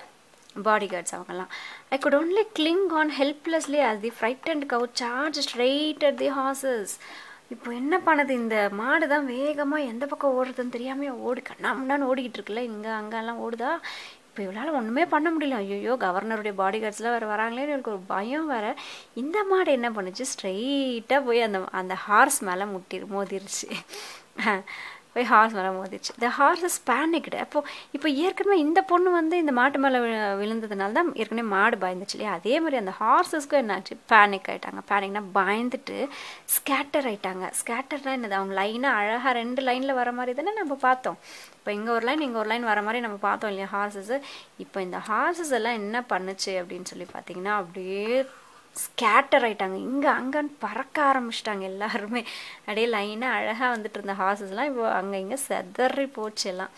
bodyguards அவங்கெல்லாம். I could only cling on helplessly as the frightened cow charged straight at the horses. இப்போ என்ன பண்ணுது, இந்த மாடு தான் வேகமாக எந்த பக்கம் ஓடுறதுன்னு தெரியாமல் கண்ணாமுன்னான்னு ஓடிக்கிட்டு இருக்குல்ல, இங்கே அங்கெல்லாம் ஓடுதா. இப்போ இவளால் ஒன்றுமே பண்ண முடியல. ஐயோ கவர்னருடைய பாடிகார்ட்ஸ்லாம் வேறு வராங்களேன்னு எனக்கு ஒரு பயம் வேறு. இந்த மாடு என்ன பண்ணுச்சு, ஸ்ட்ரெயிட்டாக போய் அந்த ஹார்ஸ் மேலே மோதிருச்சு. போய் ஹார்ஸ் மேலே மோதிச்சு. த ஹார்ஸ் இஸ் பேனிக்டு. இப்போ ஏற்கனவே இந்த பொண்ணு வந்து இந்த மாட்டு மேலே விழுந்ததுனால தான் ஏற்கனவே மாடு பயந்துச்சு இல்லையா, அதே மாதிரி அந்த ஹார்ஸஸ்க்கும் என்னாச்சு, பேனிக் ஆகிட்டாங்க. பேனிக்னா பயந்துட்டு ஸ்கேட்டர் ஆகிட்டாங்க. ஸ்கேட்டர்னால் என்னது, அவங்க லைனாக அழகாக 2 லைனில் வர மாதிரி தானே நம்ம பார்த்தோம். இப்போ இங்கே ஒரு லைன் இங்கே ஒரு லைன் வர மாதிரி நம்ம பார்த்தோம் இல்லையா ஹார்ஸஸ். இப்போ இந்த ஹார்ஸஸ் எல்லாம் என்ன பண்ணுச்சு அப்படின்னு சொல்லி பார்த்தீங்கன்னா, அப்படியே ஸ்கேட்டர் ஆகிட்டாங்க. இங்கே அங்கன்னு பறக்க ஆரம்பிச்சிட்டாங்க எல்லாருமே. அப்படியே லைனாக அழகாக வந்துட்டு இருந்த ஹார்ஸஸ்லாம் இப்போ அங்கே இங்கே செதறி போச்சு எல்லாம்.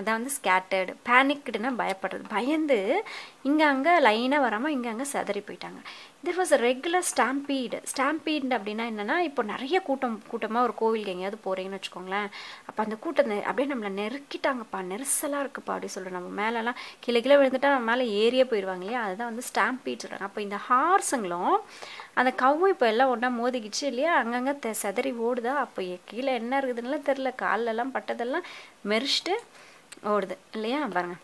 அதான் வந்து ஸ்கேட்டர்டு. பேனிக்டுன்னா பயப்படுறது, பயந்து இங்கே அங்கே லைனாக வராமல் இங்கே அங்கே செதறி போயிட்டாங்க. This was a regular stampede. Stampede அப்படின்னா என்னென்னா, இப்போ நிறைய கூட்டமாக ஒரு கோவிலுக்கு எங்கேயாவது போகிறீங்கன்னு வச்சுக்கோங்களேன். அப்போ அந்த கூட்டத்தை அப்படியே நம்மளை நெருக்கிட்டாங்கப்பா, நெரிசலாக இருக்குப்பா அப்படி சொல்கிறேன். நம்ம மேலெல்லாம் கீழே விழுந்துட்டா நம்ம மேலே ஏரியே போயிடுவாங்க இல்லையா, அதுதான் வந்து ஸ்டாம்பீட் சொல்கிறாங்க. அப்போ இந்த ஹார்ஸுங்களும் அந்த கவ்வும் இப்போ எல்லாம் ஒன்றா மோதிக்கிச்சு இல்லையா, அங்கங்கே செதறி ஓடுதா. அப்போ கீழே என்ன இருக்குதுன்னு தெரில, காலெல்லாம் பட்டதெல்லாம் மெரிச்சிட்டு ஓடுது இல்லையா. பாருங்க,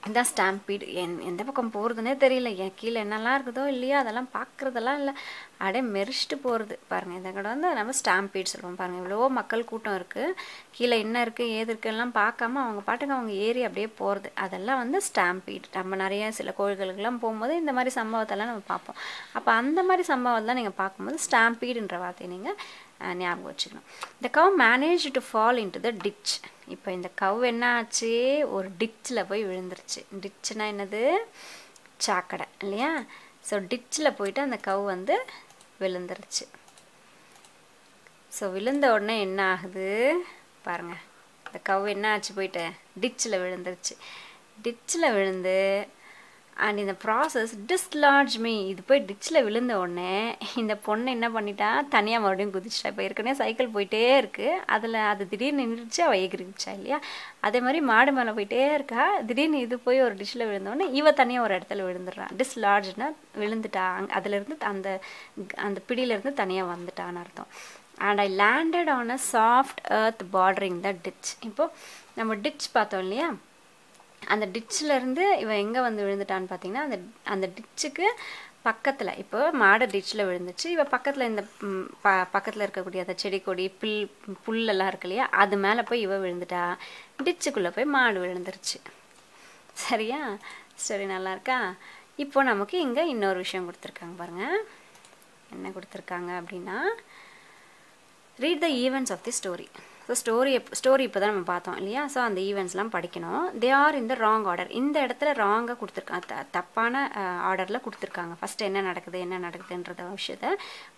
இதான் ஸ்டாம்பீடு. எந்த பக்கம் போகிறதுனே தெரியல, கீழே என்னெல்லாம் இருக்குதோ இல்லையா அதெல்லாம் பார்க்குறதெல்லாம் இல்லை, அப்படியே மெரிச்சிட்டு போகிறது. பாருங்கள், இந்த கடை வந்து நம்ம ஸ்டாம்பீட் சொல்லுவோம். பாருங்கள், இவ்வளோ மக்கள் கூட்டம் இருக்குது, கீழே என்ன இருக்குது ஏது இருக்குலாம் பார்க்காம அவங்க பாட்டுக்கு அவங்க ஏறி அப்படியே போகிறது, அதெல்லாம் வந்து ஸ்டாம்பீட். நம்ம நிறைய சில கோயில்களுக்கெல்லாம் போகும்போது இந்த மாதிரி சம்பவத்தெல்லாம் நம்ம பார்ப்போம். அப்போ அந்த மாதிரி சம்பவத்தெல்லாம் நீங்கள் பார்க்கும்போது ஸ்டாம்பீடுன்ற வார்த்தையை நீங்கள் ஞாபகம் வச்சுக்கணும். இந்த cow managed to fall into the ditch. இப்போ இந்த கவ் என்ன ஆச்சு, ஒரு டிச்சில் போய் விழுந்துருச்சு. டிச்சுனா என்னது, சாக்கடை இல்லையா. ஸோ டிச்சில் போயிட்டு அந்த கவ் வந்து விழுந்துருச்சு. ஸோ விழுந்த உடனே என்ன ஆகுது பாருங்கள், இந்த கவ் என்ன ஆச்சு, போயிட்டு டிச்சில் விழுந்துருச்சு. டிச்சில் விழுந்து அண்ட் இந்த ப்ராசஸ் டிஸ்லார்ஜ் மீ. இது போய் டிச்சில் விழுந்த உடனே இந்த பொண்ணை என்ன பண்ணிட்டா, தனியாக மறுபடியும் குதிச்சிட்டா. இப்போ ஏற்கனவே சைக்கிள் போயிட்டே இருக்குது, அது திடீர்னு நின்றுச்சு, அவள் எகிரிச்சா இல்லையா. அதே மாதிரி மாடு மேலே போயிட்டே இருக்கா, திடீர்னு இது போய் ஒரு டிஷ்ஷில் விழுந்தோடனே இவ தனியாக ஒரு இடத்துல விழுந்துடுறான். டிஸ்லார்ஜ்னா விழுந்துட்டா, அதுலேருந்து அந்த பிடியிலேருந்து தனியாக வந்துட்டான்னு அர்த்தம். And I landed on a soft earth bordering the ditch. இப்போது நம்ம டிச் பார்த்தோம் இல்லையா, அந்த டிச்சிலேருந்து இவன் எங்கே வந்து விழுந்துட்டான்னு பார்த்தீங்கன்னா, அந்த டிச்சுக்கு பக்கத்தில், இப்போ மாடு டிச்சில் விழுந்துச்சு, இவள் பக்கத்தில் இந்த பக்கத்தில் இருக்கக்கூடிய அந்த செடி கொடி புல்லெல்லாம் இருக்கு இல்லையா, அது மேலே போய் இவள் விழுந்துட்டா. டிச்சுக்குள்ளே போய் மாடு விழுந்துருச்சு. சரியா, சரி, நல்லா இருக்கா. இப்போ நமக்கு இங்கே இன்னொரு விஷயம் கொடுத்துருக்காங்க பாருங்கள். என்ன கொடுத்துருக்காங்க அப்படின்னா, read the events of the story. So story இப்போ தான் நம்ம பார்த்தோம் இல்லையா. ஸோ அந்த ஈவெண்ட்ஸ்லாம் படிக்கணும். They are in the wrong order. இந்த இடத்துல ராங்காக கொடுத்துருக்காங்க, தப்பான ஆர்டரில் கொடுத்துருக்காங்க. ஃபஸ்ட்டு என்ன நடக்குதுன்றத விஷயத்தை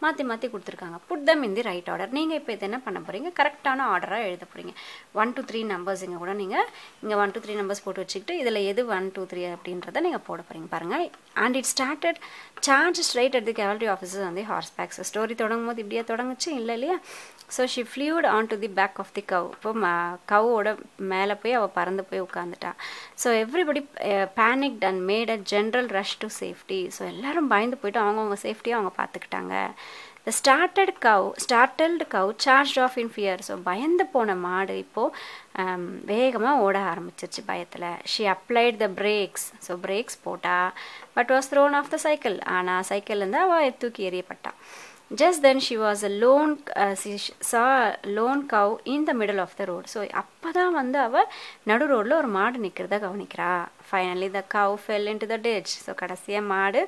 மாற்றி கொடுத்துருக்காங்க. Put them in the right order. நீங்கள் இப்போ இது என்ன பண்ண போகிறீங்க, கரெக்டான ஆர்டராக எழுத போகிறீங்க. 1 to 3 நம்பர்ஸ் இங்கே கூட நீங்கள் இங்கே 1 to 3 நம்பர்ஸ் போட்டு வச்சுக்கிட்டு இதில் எது 1 2 3 அப்படின்றத நீங்கள் போட போகிறீங்க. பாருங்கள், and it started charge straight at the cavalry officers on the horse backs. Story தொடங்கும் போது இப்படியே தொடங்குச்சு இல்லை இல்லையா. So she flew on to the back of the cow. இப்போ கவோட மேலே போய் அவள் பறந்து போய் உட்காந்துட்டா. So everybody panicked and made a general rush to safety. So எல்லோரும் பயந்து போயிட்டு அவங்கவுங்க சேஃப்டியாக அவங்க பார்த்துக்கிட்டாங்க. The startled cow charge off in fear. So பயந்து போன மாடு இப்போது வேகமாக ஓட ஆரம்பிச்சிருச்சு பயத்தில். She applied the brakes. So brakes போட்டா, but was thrown off the cycle. ஆனால் சைக்கிள்லேருந்து அவள் தூக்கி எறியப்பட்டா. Just then she was a she saw a lone cow in the middle of the road. So அப்போ தான் வந்து அவள் நடு ரோடில் ஒரு மாடு நிற்கிறத கவனிக்கிறா. Finally the cow fell into the ditch. So கடைசியாக மாடு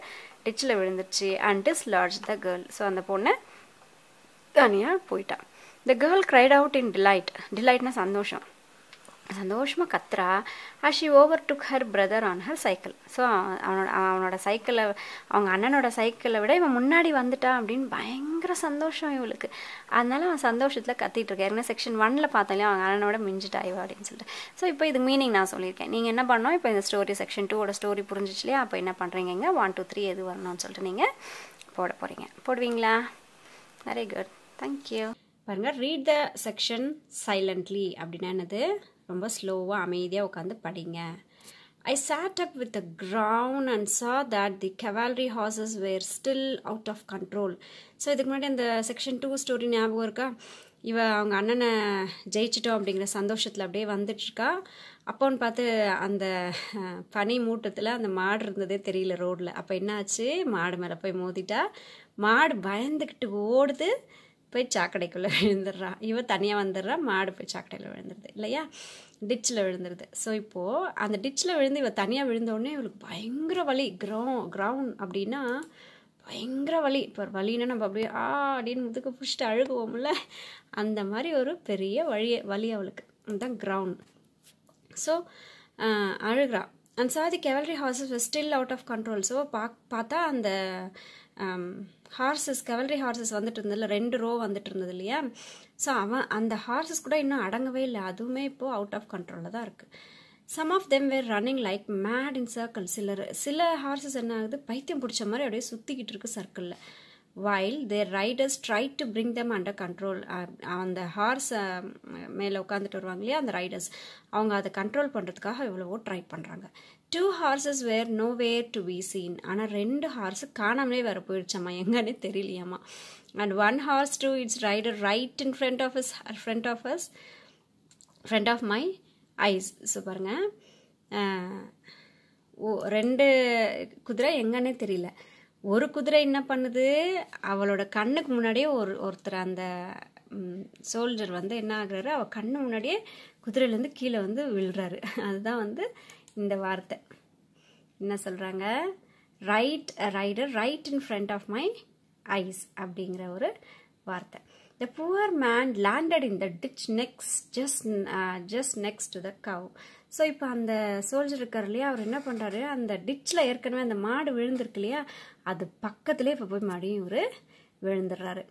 டிச்சில் விழுந்துருச்சு. and dislodged the girl. So அந்த பொண்ணை தனியாக போயிட்டா. The girl cried out in delight. Delightனா சந்தோஷம். சந்தோஷமாக கத்துறா. She overtook her brother on her cycle. So அவனோட சைக்கிளை, அவங்க அண்ணனோட சைக்கிளை விட இவன் முன்னாடி வந்துட்டான் அப்படின்னு பயங்கர சந்தோஷம் இவளுக்கு. அதனால அவன் சந்தோஷத்தில் கத்திட்டு இருக்கா. ஏன்னா செக்ஷன் 1ல் பார்த்தாலே அவங்க அண்ணனோட மிஞ்சிட்டா இவ அப்படின்னு சொல்லிட்டு. ஸோ இப்போ இது மீனிங் நான் சொல்லியிருக்கேன். நீங்கள் என்ன பண்ணணும், இப்போ இந்த ஸ்டோரி செக்ஷன் 2ஓட ஸ்டோரி புரிஞ்சிச்சு இல்லையா? அப்போ என்ன பண்ணுறீங்க, 1 2 3 எது வரணும்னு சொல்லிட்டு நீங்கள் போட போகிறீங்க. போடுவீங்களா? Very good, thank you. பாருங்கள், ரீட் த செக்ஷன் சைலண்ட்லி அப்படின்னா என்னது, ரொம்ப ஸ்லோவாக அமைதியாக உட்காந்து படிங்க. I sat up with the ground and saw that the cavalry horses were still out of control. So இதுக்கு முன்னாடி இந்த செக்ஷன் 2 ஸ்டோரி ஞாபகம் இருக்கா? இவ அவங்க அண்ணனை ஜெயிச்சிட்டோம் அப்படிங்கிற சந்தோஷத்தில் அப்படியே வந்துட்டுருக்கா. அப்போன்னு பார்த்து அந்த பனி மூட்டத்தில் அந்த மாடு இருந்ததே தெரியல ரோட்டில். அப்போ என்ன ஆச்சு, மாடு மேலே போய் மோதிட்டா. மாடு பயந்துக்கிட்டு ஓடுது, போய் சாக்கடைக்குள்ளே விழுந்துடுறா. இவ தனியாக வந்துடுறா, மாடு போய் சாக்கடையில் விழுந்துருது இல்லையா, டிச்சில் விழுந்துருது. ஸோ இப்போது அந்த டிச்சில் விழுந்து இவ தனியாக விழுந்தோடனே இவளுக்கு பயங்கர வலி. கிரவுண்ட் அப்படின்னா பயங்கர வலி. இப்போ வலின்னா நம்ம அப்படியே அப்படின்னு முதுக்க பிடிச்சிட்டு அழுகுவோம்ல, அந்த மாதிரி ஒரு பெரிய வலி அவளுக்கு. அதுதான் கிரவுண்ட். ஸோ அழுகிறா. And saw the cavalry horses were still out of control. So பார்த்தா அந்த ஹார்சஸ், cavalry horses வந்துட்டு இருந்ததில்ல, 2 ரோ வந்துட்டு இருந்தது இல்லையா? ஸோ அந்த ஹார்சஸ் கூட இன்னும் அடங்கவே இல்லை, அதுவுமே இப்போது அவுட் ஆஃப் கண்ட்ரோலில் தான் இருக்குது. Some of them were running like mad in circle. சில ஹார்சஸ் என்ன ஆகுது, பைத்தியம் பிடிச்ச மாதிரி அப்படியே சுற்றிக்கிட்டு இருக்கு சர்க்கிளில். while their riders tried to bring them under control. அந்த ஹார்ஸ் மேலே உட்காந்துட்டு வருவாங்க இல்லையா அந்த ரைடர்ஸ், அவங்க அதை கண்ட்ரோல் பண்ணுறதுக்காக எவ்வளவோ ட்ரை பண்ணுறாங்க. 2 horses were nowhere to be seen. ஆனால் 2 ஹார்ஸு காணாமலே வேறு போயிடுச்சாம்மா, எங்கன்னே தெரியலையாம்மா. and 1 horse to its rider right in front of my eyes. So பாருங்கள், 2 குதிரை எங்கன்னே தெரியல. ஒரு குதிரை என்ன பண்ணுது, அவளோட கண்ணுக்கு முன்னாடியே ஒருத்தர் அந்த சோல்ஜர் வந்து என்ன ஆகுறாரு, அவள் கண்ணு முன்னாடியே குதிரையிலேருந்து கீழே வந்து விழுறாரு. அதுதான் வந்து இந்த வார்த்தை. என்ன சொல்கிறாங்க, rider right in front of my eyes அப்படிங்கிற ஒரு வார்த்தை. The poor man landed in the ditch just next to the cow. So இப்போ அந்த சோல்ஜர் இருக்கார் இல்லையா, அவர் என்ன பண்ணுறாரு, அந்த டிச்சில் ஏற்கனவே அந்த மாடு விழுந்திருக்கு இல்லையா, அது பக்கத்துலேயே இப்போ போய் மறுபடியும் இவர் விழுந்துடுறாரு.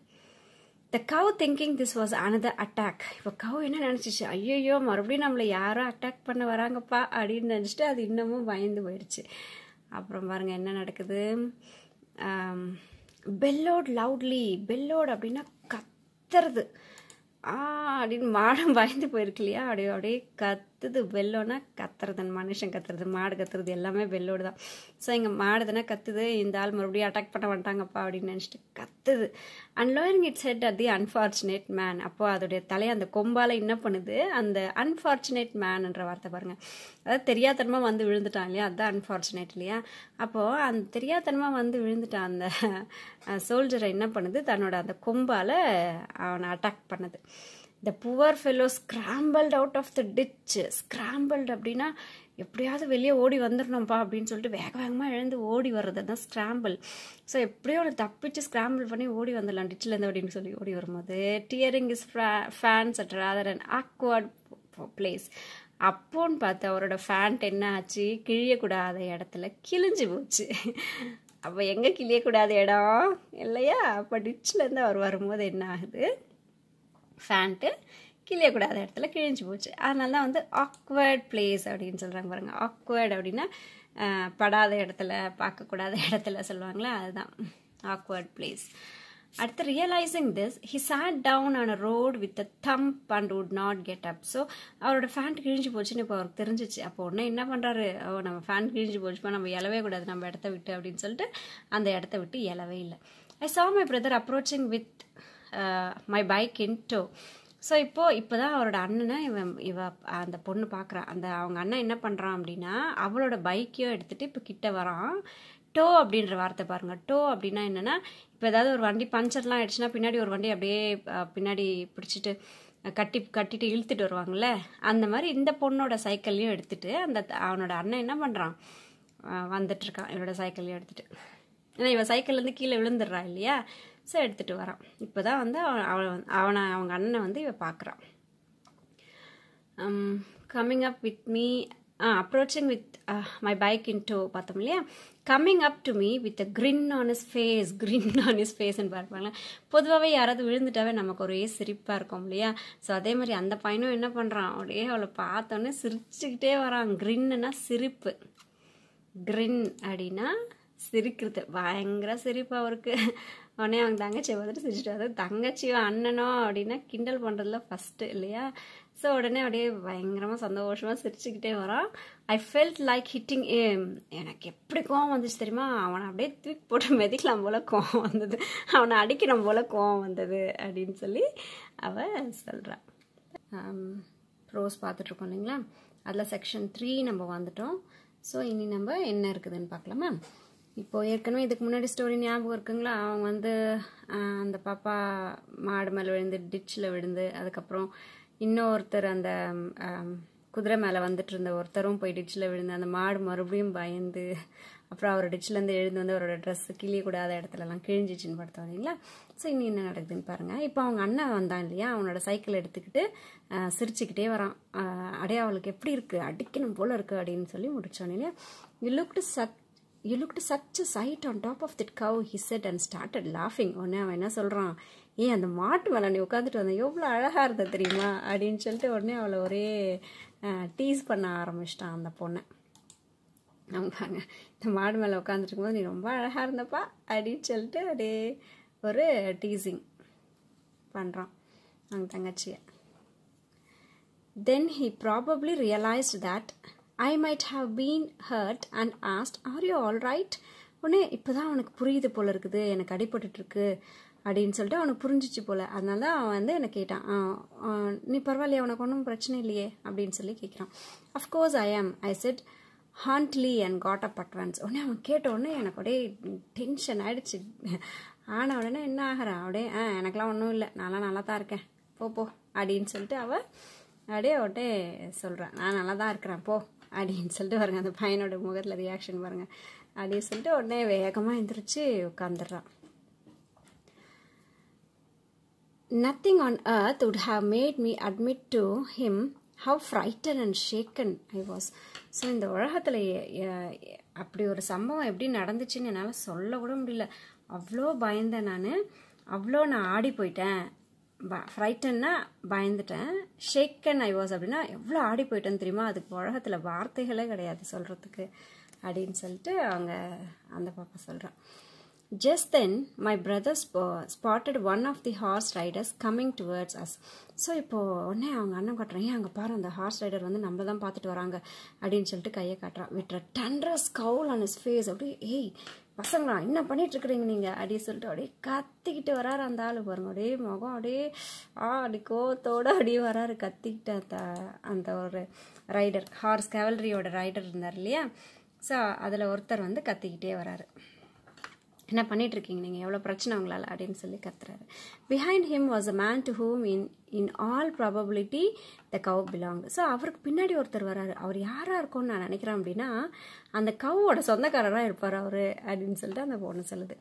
The cow thinking this was another attack. இப்போ கவு என்ன நினச்சிச்சு, ஐயோ மறுபடியும் நம்மளை யாரோ அட்டாக் பண்ண வராங்கப்பா அப்படின்னு நினச்சிட்டு அது இன்னமும் பயந்து போயிடுச்சு. அப்புறம் பாருங்கள் என்ன நடக்குது, பெல்லோட் லவுட்லி. பெல்லோட் அப்படின்னா கத்துறது, அப்படின்னு மாடும் பயந்து போயிருக்கு இல்லையா, அப்படியே கத்துது. பெல்லோனா கத்துறது, மனுஷன் கத்துறது, மாடு கத்துறது எல்லாமே பெல்லோடு தான். ஸோ இங்கே மாடு தானே கத்துது, இந்த ஆள் மறுபடியும் அட்டாக் பண்ண வந்துட்டாங்கப்பா அப்படின்னு நினச்சிட்டு கத்துது. And lowering it's head at the unfortunate man. அப்போ அதோடைய தலையை அந்த கொம்பால் என்ன பண்ணுது, அந்த அன்ஃபார்ச்சுனேட் மேன்ன்ற வார்த்தை பாருங்கள், அதாவது தெரியாதனமாக வந்து விழுந்துட்டான் இல்லையா, அதுதான் அன்ஃபார்ச்சுனேட் இல்லையா. அப்போது அந்த தெரியாதனமாக வந்து விழுந்துட்டான் அந்த சோல்ஜரை என்ன பண்ணுது, தன்னோட அந்த கொம்பால் அவனை அட்டாக் பண்ணுது. The poor fellow scrambled out of the ditch. Scrambled அப்படின்னா எப்படியாவது வெளியே ஓடி வந்துடணும்ப்பா அப்படின்னு சொல்லிட்டு வேகமாக எழுந்து ஓடி வர்றது தான் ஸ்க்ராம்பிள். ஸோ எப்படியோ ஒரு தப்பிச்சு ஸ்க்ராம்பிள் பண்ணி ஓடி வந்துடலாம் டிச்சிலேருந்து அப்படின்னு சொல்லி ஓடி வரும்போது, tearing is fans at rather and awkward place. அப்போன்னு பார்த்து அவரோட ஃபேண்ட் என்ன ஆச்சு, கிழியக்கூடாத இடத்துல கிழிஞ்சு போச்சு. அப்போ எங்கே கிழியக்கூடாத இடம் இல்லையா, அப்போ டிச்சிலேருந்து அவர் வரும்போது என்ன ஆகுது, ஃபேண்ட்டு கிழியக்கூடாத இடத்துல கிழிஞ்சு போச்சு. அதனால தான் வந்து ஆக்வர்ட் பிளேஸ் அப்படின்னு சொல்கிறாங்க பாருங்கள். ஆக்வர்ட் அப்படின்னா படாத இடத்துல, பார்க்கக்கூடாத இடத்துல சொல்லுவாங்களே, அதுதான் ஆக்வர்ட் பிளேஸ். அடுத்து realising this he sat down on a road with a thump and would not get up. So அவரோட ஃபேண்ட் கிழிஞ்சு போச்சுன்னு இப்போ அவருக்கு தெரிஞ்சிச்சு. அப்போ உடனே என்ன பண்ணுறாரு, நம்ம ஃபேண்ட் கிழிஞ்சு போச்சுப்பா, நம்ம எழவே கூடாது நம்ம இடத்த விட்டு அப்படின்னு சொல்லிட்டு அந்த இடத்த விட்டு எழவே இல்லை. ஐ saw my brother approaching with my bike in tow. So இப்போ தான் அவரோட அண்ணனை இவ அந்த பொண்ணு பார்க்குறான். அவங்க அண்ணன் என்ன பண்ணுறான் அப்படின்னா, அவளோட பைக்கையும் எடுத்துகிட்டு இப்போ கிட்ட வரான். டோ அப்படின்ற வார்த்தை பாருங்கள். டோ அப்படின்னா என்னென்னா, இப்போ ஏதாவது ஒரு வண்டி பஞ்சர்லாம் ஆயிடுச்சுன்னா பின்னாடி ஒரு வண்டி அப்படியே பின்னாடி பிடிச்சிட்டு கட்டிட்டு இழுத்துட்டு வருவாங்கள்ல, அந்த மாதிரி இந்த பொண்ணோட சைக்கிளையும் எடுத்துகிட்டு அவனோட அண்ணன் என்ன பண்ணுறான், வந்துட்டுருக்கான் இவனோட சைக்கிளையும் எடுத்துகிட்டு. ஏன்னா இவன் சைக்கிள்லேருந்து கீழே விழுந்துடுறா இல்லையா, ஸோ எடுத்துகிட்டு வரான். இப்போ தான் வந்து அவங்க அண்ணனை வந்து இவ பார்க்குறான். Coming up with me approaching with my bike into பார்த்தோம் இல்லையா, coming up to me with a grin on his face பார்ப்பாங்களா. பொதுவாகவே யாராவது விழுந்துட்டாவே நமக்கு ஒரே சிரிப்பாக இருக்கும் இல்லையா. ஸோ அதே மாதிரி அந்த பையனும் என்ன பண்ணுறான், அப்படியே அவளை பார்த்தோன்னே சிரிச்சுக்கிட்டே வரான். கிரின்னுனா சிரிப்பு, கிரின் அப்படின்னா சிரிக்கிறது, பயங்கர சிரிப்பு அவருக்கு. உடனே அவங்க தங்கச்சியை பார்த்துட்டு சிரிச்சுட்டு, அதாவது தங்கச்சியோ அண்ணனோ அப்படின்னா கிண்டல் பண்ணுறதுல ஃபஸ்ட்டு இல்லையா. ஸோ உடனே அப்படியே பயங்கரமாக சந்தோஷமாக சிரிச்சுக்கிட்டே வரான். ஐ ஃபெல்ட் லைக் ஹிட்டிங் எனக்கு எப்படி கோவம் வந்துச்சு தெரியுமா, அவனை அப்படியே தூக்கி போட்டு மிதிக்கலாம் போல கோவம் வந்தது, அவனை அடிக்கணும் போல கோவம் வந்தது அப்படின்னு சொல்லி அவள் சொல்கிறான். ப்ரோஸ் பார்த்துட்ருக்கோம் இல்லைங்களா, அதில் செக்ஷன் 3 நம்ம வந்துட்டோம். ஸோ இனி நம்ம என்ன இருக்குதுன்னு பார்க்கலாமா. இப்போது ஏற்கனவே இதுக்கு முன்னாடி ஸ்டோரி ஞாபகம் இருக்குங்களா. அவங்க வந்து அந்த பாப்பா மாடு மேலே விழுந்து டிச்சில் விழுந்து, அதுக்கப்புறம் இன்னொருத்தர் அந்த குதிரை மேலே வந்துட்டு இருந்த ஒருத்தரும் போய் டிச்சில் விழுந்து, அந்த மாடு மறுபடியும் பயந்து, அப்புறம் அவர் டிச்சிலேருந்து எழுந்து வந்து அவரோட ட்ரெஸ்ஸு கிழியக்கூடாத இடத்துலலாம் கிழிஞ்சிச்சின்னு படுத்தோம் இல்லைங்களா. ஸோ இன்னும் என்ன நடக்குதுன்னு பாருங்கள். இப்போ அவங்க அண்ணன் வந்தான் இல்லையா, அவனோட சைக்கிள் எடுத்துக்கிட்டு சிரிச்சுக்கிட்டே வரான். அடையே அவளுக்கு எப்படி இருக்குது, அடிக்கணும் போல் இருக்குது அப்படின்னு சொல்லி முடித்தோன்னே இல்லையா. You looked such a sight on top of that cow, he said and started laughing. உடனே அவன் என்ன சொல்கிறான், அந்த மாட்டு மேலே நீ உட்காந்துட்டு வந்தேன் எவ்வளோ அழகாக இருந்த தெரியுமா அப்படின்னு சொல்லிட்டு உடனே அவளை ஒரே டீஸ் பண்ண ஆரம்பிச்சிட்டான் அந்த பொண்ணை. அவங்க பாருங்க, இந்த மாடு மேலே உட்காந்துட்டு இருக்கும்போது நீ ரொம்ப அழகாக இருந்தப்பா அப்படின்னு சொல்லிட்டு அப்படியே ஒரு டீசிங் பண்ணுறான் அவங்க தங்கச்சியை. Then he probably realized that I might have been hurt and asked, are you all right? உடனே இப்போ தான் அவனுக்கு புரியுது போல இருக்குது, எனக்கு அடிபட்டுருக்கு அப்படின்னு சொல்லிட்டு அவனுக்கு புரிஞ்சிச்சு போல். அதனால அவன் வந்து என்னை கேட்டான், நீ பரவாயில்லையா, உனக்கு ஒன்றும் பிரச்சனை இல்லையே அப்படின்னு சொல்லி கேட்குறான். Of course I am, I said handily and got up at once. உடனே அவன் கேட்ட உடனே எனக்கு அப்படியே டென்ஷன் ஆகிடுச்சு. ஆனால் உடனே என்ன ஆகிறான், அப்படியே எனக்கெலாம் ஒன்றும் இல்லை, நான்லாம் நல்லா தான் இருக்கேன், போ அப்படின்னு சொல்லிட்டு அவள் அப்படியே உடனே சொல்கிறான், நான் நல்லா தான் இருக்கிறேன் போ அப்படின்னு சொல்லிட்டு பாருங்க, அந்த பையனோட முகத்தில் ரியாக்ஷன் பாருங்கள். அப்படின்னு சொல்லிட்டு உடனே வேகமாக எந்திரிச்சு உட்காந்துடுறான். Nothing on earth would have made me admit to him how frightened and shaken I was. So இந்த உலகத்தில் அப்படி ஒரு சம்பவம் எப்படி நடந்துச்சுன்னு என்னால் சொல்ல கூட முடியல. அவ்வளோ பயந்தேன் நான், அவ்வளோ நான் ஆடி போயிட்டேன். ஃப்ரைட்டன்னா பயந்துட்டேன், ஷேக்கன் ஐ வாஸ் அப்படின்னா எவ்வளோ ஆடி போயிட்டேன்னு தெரியுமா, அதுக்கு உலகத்தில் வார்த்தைகளே கிடையாது சொல்கிறதுக்கு அப்படின்னு சொல்லிட்டு அவங்க அந்த பாப்பா சொல்கிறான். Just then, my brother spotted one of the horse riders coming towards us. So இப்போது உடனே அவங்க அண்ணன் காட்டுறான், அங்கே பாரு அந்த ஹார்ஸ் ரைடர் வந்து நம்ம தான் பார்த்துட்டு வராங்க அப்படின்னு சொல்லிட்டு கையை காட்டுறான். விட்ற டண்டரஸ் கவுல் ஆன் ஹிஸ் ஃபேஸ். அப்படியே பசங்களா என்ன பண்ணிட்டு இருக்கிறீங்க நீங்கள் அப்படின்னு சொல்லிட்டு அப்படியே கத்திக்கிட்டு வராரு அந்த ஆள் பாருங்க. அப்படியே முகம் அப்படியே அப்படி கோவத்தோடு அப்படியே வராரு கத்திக்கிட்ட அந்த ஒரு ரைடர், ஹார்ஸ் கேவலரியோட ரைடர் இருந்தார் இல்லையா. ஸோ அதில் ஒருத்தர் வந்து கத்திக்கிட்டே வராரு. என்ன பண்ணிட்டு இருக்கீங்க நீங்கள், எவ்வளோ பிரச்சனை உங்களால் அப்படின்னு சொல்லி கத்துறாரு. Behind him was a man to whom in all probability the cow belong. So அவருக்கு பின்னாடி ஒருத்தர் வராரு. அவர் யாராக இருக்கும்னு நான் நினைக்கிறேன் அப்படின்னா அந்த கவோட சொந்தக்காரராக இருப்பார் அவர் அப்படின்னு சொல்லிட்டு அந்த பொண்ணு சொல்லுது.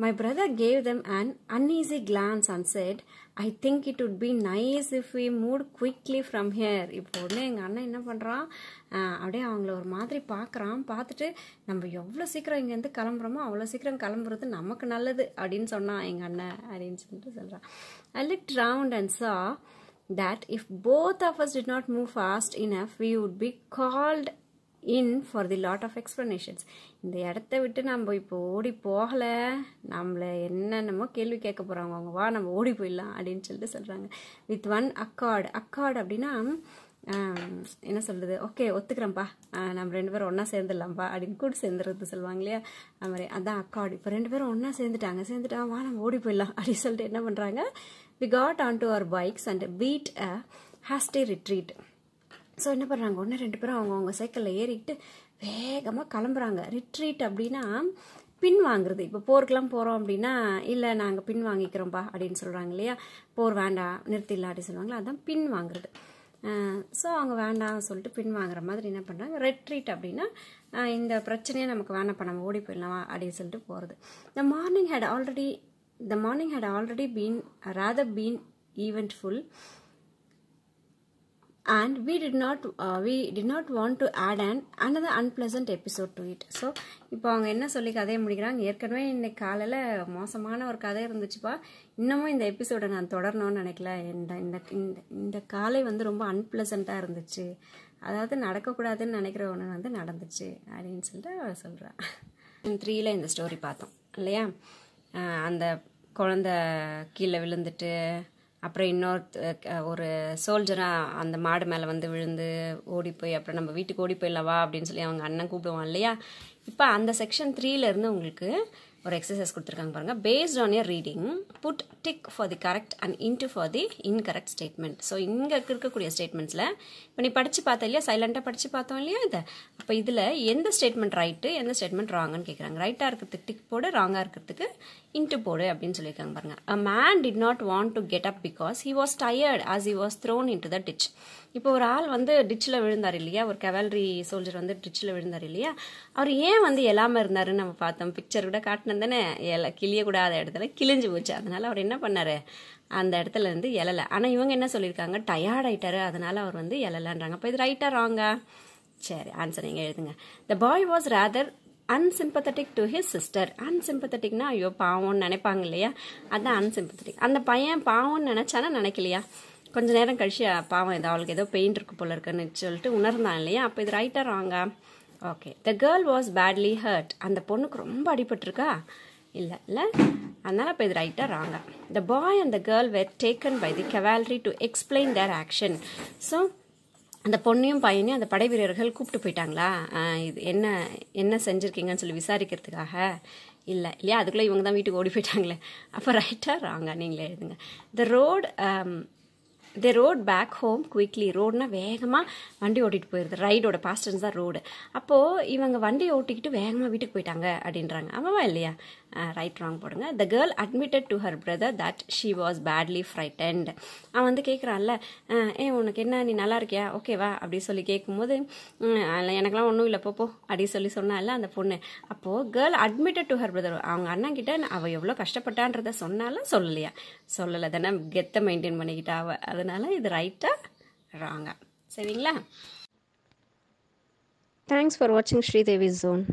My brother gave them an uneasy glance and said, I think it would be nice if we moved quickly from here. இப்போ உடனே எங்கள் அண்ணன் என்ன பண்ணுறான், அப்படியே அவங்கள ஒரு மாதிரி பார்க்குறான். பார்த்துட்டு நம்ம எவ்வளோ சீக்கிரம் இங்கேருந்து கிளம்புறோமோ அவ்வளோ சீக்கிரம் கிளம்புறது நமக்கு நல்லது அப்படின்னு சொன்னான் எங்கள் அண்ணன் அப்படின்னு சொல்லிட்டு சொல்கிறான். I looked round and saw that if both of us did not move fast enough, we would be called in for the lot of explanations. இந்த இடத்த விட்டு நம்ம இப்போ ஓடி போகலை, நம்மளை என்னென்னமோ கேள்வி கேட்க போகிறாங்க, அவங்க வா நம்ம ஓடி போயிடலாம் அப்படின்னு சொல்லிட்டு சொல்கிறாங்க. வித் ஒன் அக்கார்டு அப்படின்னா என்ன சொல்கிறது, ஓகே ஒத்துக்கிறேன்ப்பா, நம்ம 2 பேரும் ஒன்றா சேர்ந்துடலாம்ப்பா அப்படின்னு கூட சேர்ந்துறது சொல்லுவாங்க இல்லையா, அது மாதிரி அதான் அக்கார்டு. இப்போ 2 பேரும் ஒன்றா சேர்ந்துட்டாங்க, வா நம்ம ஓடி போயிடலாம் அப்படின்னு சொல்லிட்டு என்ன பண்ணுறாங்க, we got onto our bikes and beat a hasty retreat. So என்ன பண்ணுறாங்க, ஒன்று 2 பேரும் அவங்க சைக்கிளில் ஏறிக்கிட்டு வேகமாக கிளம்புறாங்க. ரிட்ரீட் அப்படின்னா பின் வாங்குறது. இப்போ போருக்கெலாம் போகிறோம் அப்படின்னா இல்லை நாங்கள் பின் வாங்கிக்கிறோம்ப்பா அப்படின்னு சொல்கிறாங்க இல்லையா, போர் வேண்டாம் நிறுத்திடலாம் அப்படின்னு சொல்லுவாங்களா, அதுதான் பின் வாங்குறது. ஸோ அவங்க வேண்டாம் சொல்லிட்டு பின் வாங்குற மாதிரி என்ன பண்ணுறாங்க, ரெட்ரீட் அப்படின்னா இந்த பிரச்சனையை நமக்கு வேணாம்ப்பா நம்ம ஓடி போயிடலாம் அப்படின்னு சொல்லிட்டு போகிறது. The morning had already been rather eventful. and we did not want to add another unpleasant episode to it. So இப்போ அவங்க என்ன சொல்லி கதையை முடிக்கிறாங்க, ஏற்கனவே இன்னைக்கு காலையில் மோசமான ஒரு கதை இருந்துச்சுப்பா, இன்னமும் இந்த எபிசோடை நான் தொடரணும்னு நினைக்கல, இந்த காலை வந்து ரொம்ப அன்பிளசண்ட்டாக இருந்துச்சு, அதாவது நடக்கக்கூடாதுன்னு நினைக்கிற ஒன்று வந்து நடந்துச்சு அப்படின்னு சொல்லிட்டு அவள் சொல்கிறான். 3ல் இந்த ஸ்டோரி பார்த்தோம் இல்லையா, அந்த குழந்தை கீழே விழுந்துட்டு அப்புறம் ஒரு சோல்ஜராக அந்த மாடு மேலே வந்து விழுந்து ஓடி போய் அப்புறம் நம்ம வீட்டுக்கு ஓடி போயிடலவா அப்படின்னு சொல்லி அவங்க அண்ணன் கூப்பிடுவான் இல்லையா. இப்போ அந்த செக்ஷன் 3லேருந்து உங்களுக்கு ஒரு எக்ஸசைஸ் கொடுத்துருக்காங்க பாருங்கள். Based on your reading put tick for the correct and into for the incorrect statement. So இங்கே இருக்கக்கூடிய ஸ்டேட்மெண்ட்ஸில் இப்போ நீ படித்து பார்த்தா இல்லையா, சைலண்ட்டாக படித்து பார்த்தோம் இல்லையா இதை, அப்போ இதில் எந்த ஸ்டேட்மெண்ட் ரைட்டு எந்த ஸ்டேட்மெண்ட் ராங்குன்னு கேட்குறாங்க. ரைட்டாக இருக்கிறதுக்கு டிக் போடு, ராங்காக இருக்கிறதுக்கு இன்ட்டு போடு அப்படின்னு சொல்லியிருக்காங்க பாருங்கள். A man did not want to get up because he was tired as he was thrown into the ditch. இப்போ ஒரு ஆள் வந்து டிச்சில் விழுந்தார் இல்லையா, ஒரு கவல்ரி சோல்ஜர் வந்து டிச்சில் விழுந்தார் இல்லையா, அவர் ஏன் வந்து எழாமல் இருந்தாருன்னு நம்ம பார்த்தோம், பிக்சர் கூட காட்டினது தானே. கிளியக்கூடாத இடத்துல கிழிஞ்சு போச்சு, அதனால அவர் என்ன பண்ணார், அந்த இடத்துல இருந்து எழலை. ஆனால் இவங்க என்ன சொல்லியிருக்காங்க, டயர்ட் ஆகிட்டாரு அதனால அவர் வந்து எழலைன்றாங்க. அப்போ இது ரைட்டா ராங்கா? சரி, ஆன்சர் நீங்கள் எழுதுங்க. The boy was rather unsympathetic to his sister. அன்சிம்பத்தட்டிக்னா ஐயோ பாவம்னு நினைப்பாங்க இல்லையா, அதுதான் அன்சிம்பத்தட்டிக். அந்த பையன் பாவம்னு நினைச்சானா நினைக்கலையா, கொஞ்ச நேரம் கழிச்சு பாவம் ஏதோ அவளுக்கு ஏதோ பெயின் இருக்கு போல இருக்குன்னு சொல்லிட்டு உணர்ந்தான் இல்லையா. அப்போ இது ரைட்டா ராங்கா? Okay. The girl was badly hurt. அந்த பொண்ணுக்கு ரொம்ப அடிபட்டிருக்கா? இல்லை, அதனால இப்போ இது ரைட்டா ராங்கா? The boy and the girl were taken by the cavalry to explain their action. So அந்த பொண்ணையும் பையனையும் அந்த படை வீரர்கள் கூப்பிட்டு போயிட்டாங்களா, இது என்ன செஞ்சுருக்கீங்கன்னு சொல்லி விசாரிக்கிறதுக்காக? இல்லையா, அதுக்குள்ளே இவங்க தான் வீட்டுக்கு ஓடி போயிட்டாங்களே. அப்போ ரைட்டா ராங்கா நீங்களே எழுதுங்க. They rode back home quickly. ரோடுனா வேகமாக வண்டி ஓட்டிகிட்டு போயிடுது, ரைடோட பாஸ்டன்ஸ் தான் ரோடு. அப்போது இவங்க வண்டியை ஓட்டிக்கிட்டு வேகமாக வீட்டுக்கு போயிட்டாங்க அப்படின்றாங்க. ஆமாவா இல்லையா? ரைட் ராங் போடுங்க. The girl admitted to her brother that she was badly frightened. அவன் வந்து கேட்குறான்ல, உனக்கு என்ன, நீ நல்லா இருக்கியா, ஓகேவா அப்படி சொல்லி கேட்கும்போது எனக்கெல்லாம் ஒன்றும் இல்லை போ அப்படி சொல்லி சொன்னால அந்த பொண்ணு. அப்போது girl admitted to her brother, அவங்க அண்ணன் கிட்ட அவள் எவ்வளோ கஷ்டப்பட்டான்றத சொன்னாலும் சொல்லலை தானே, கெத்தை மெயின்டைன் பண்ணிக்கிட்டா அவள். அதனால இது ரைட்டா ராங்கா? சரிங்களா? Thanks for watching Sridevi's Zone.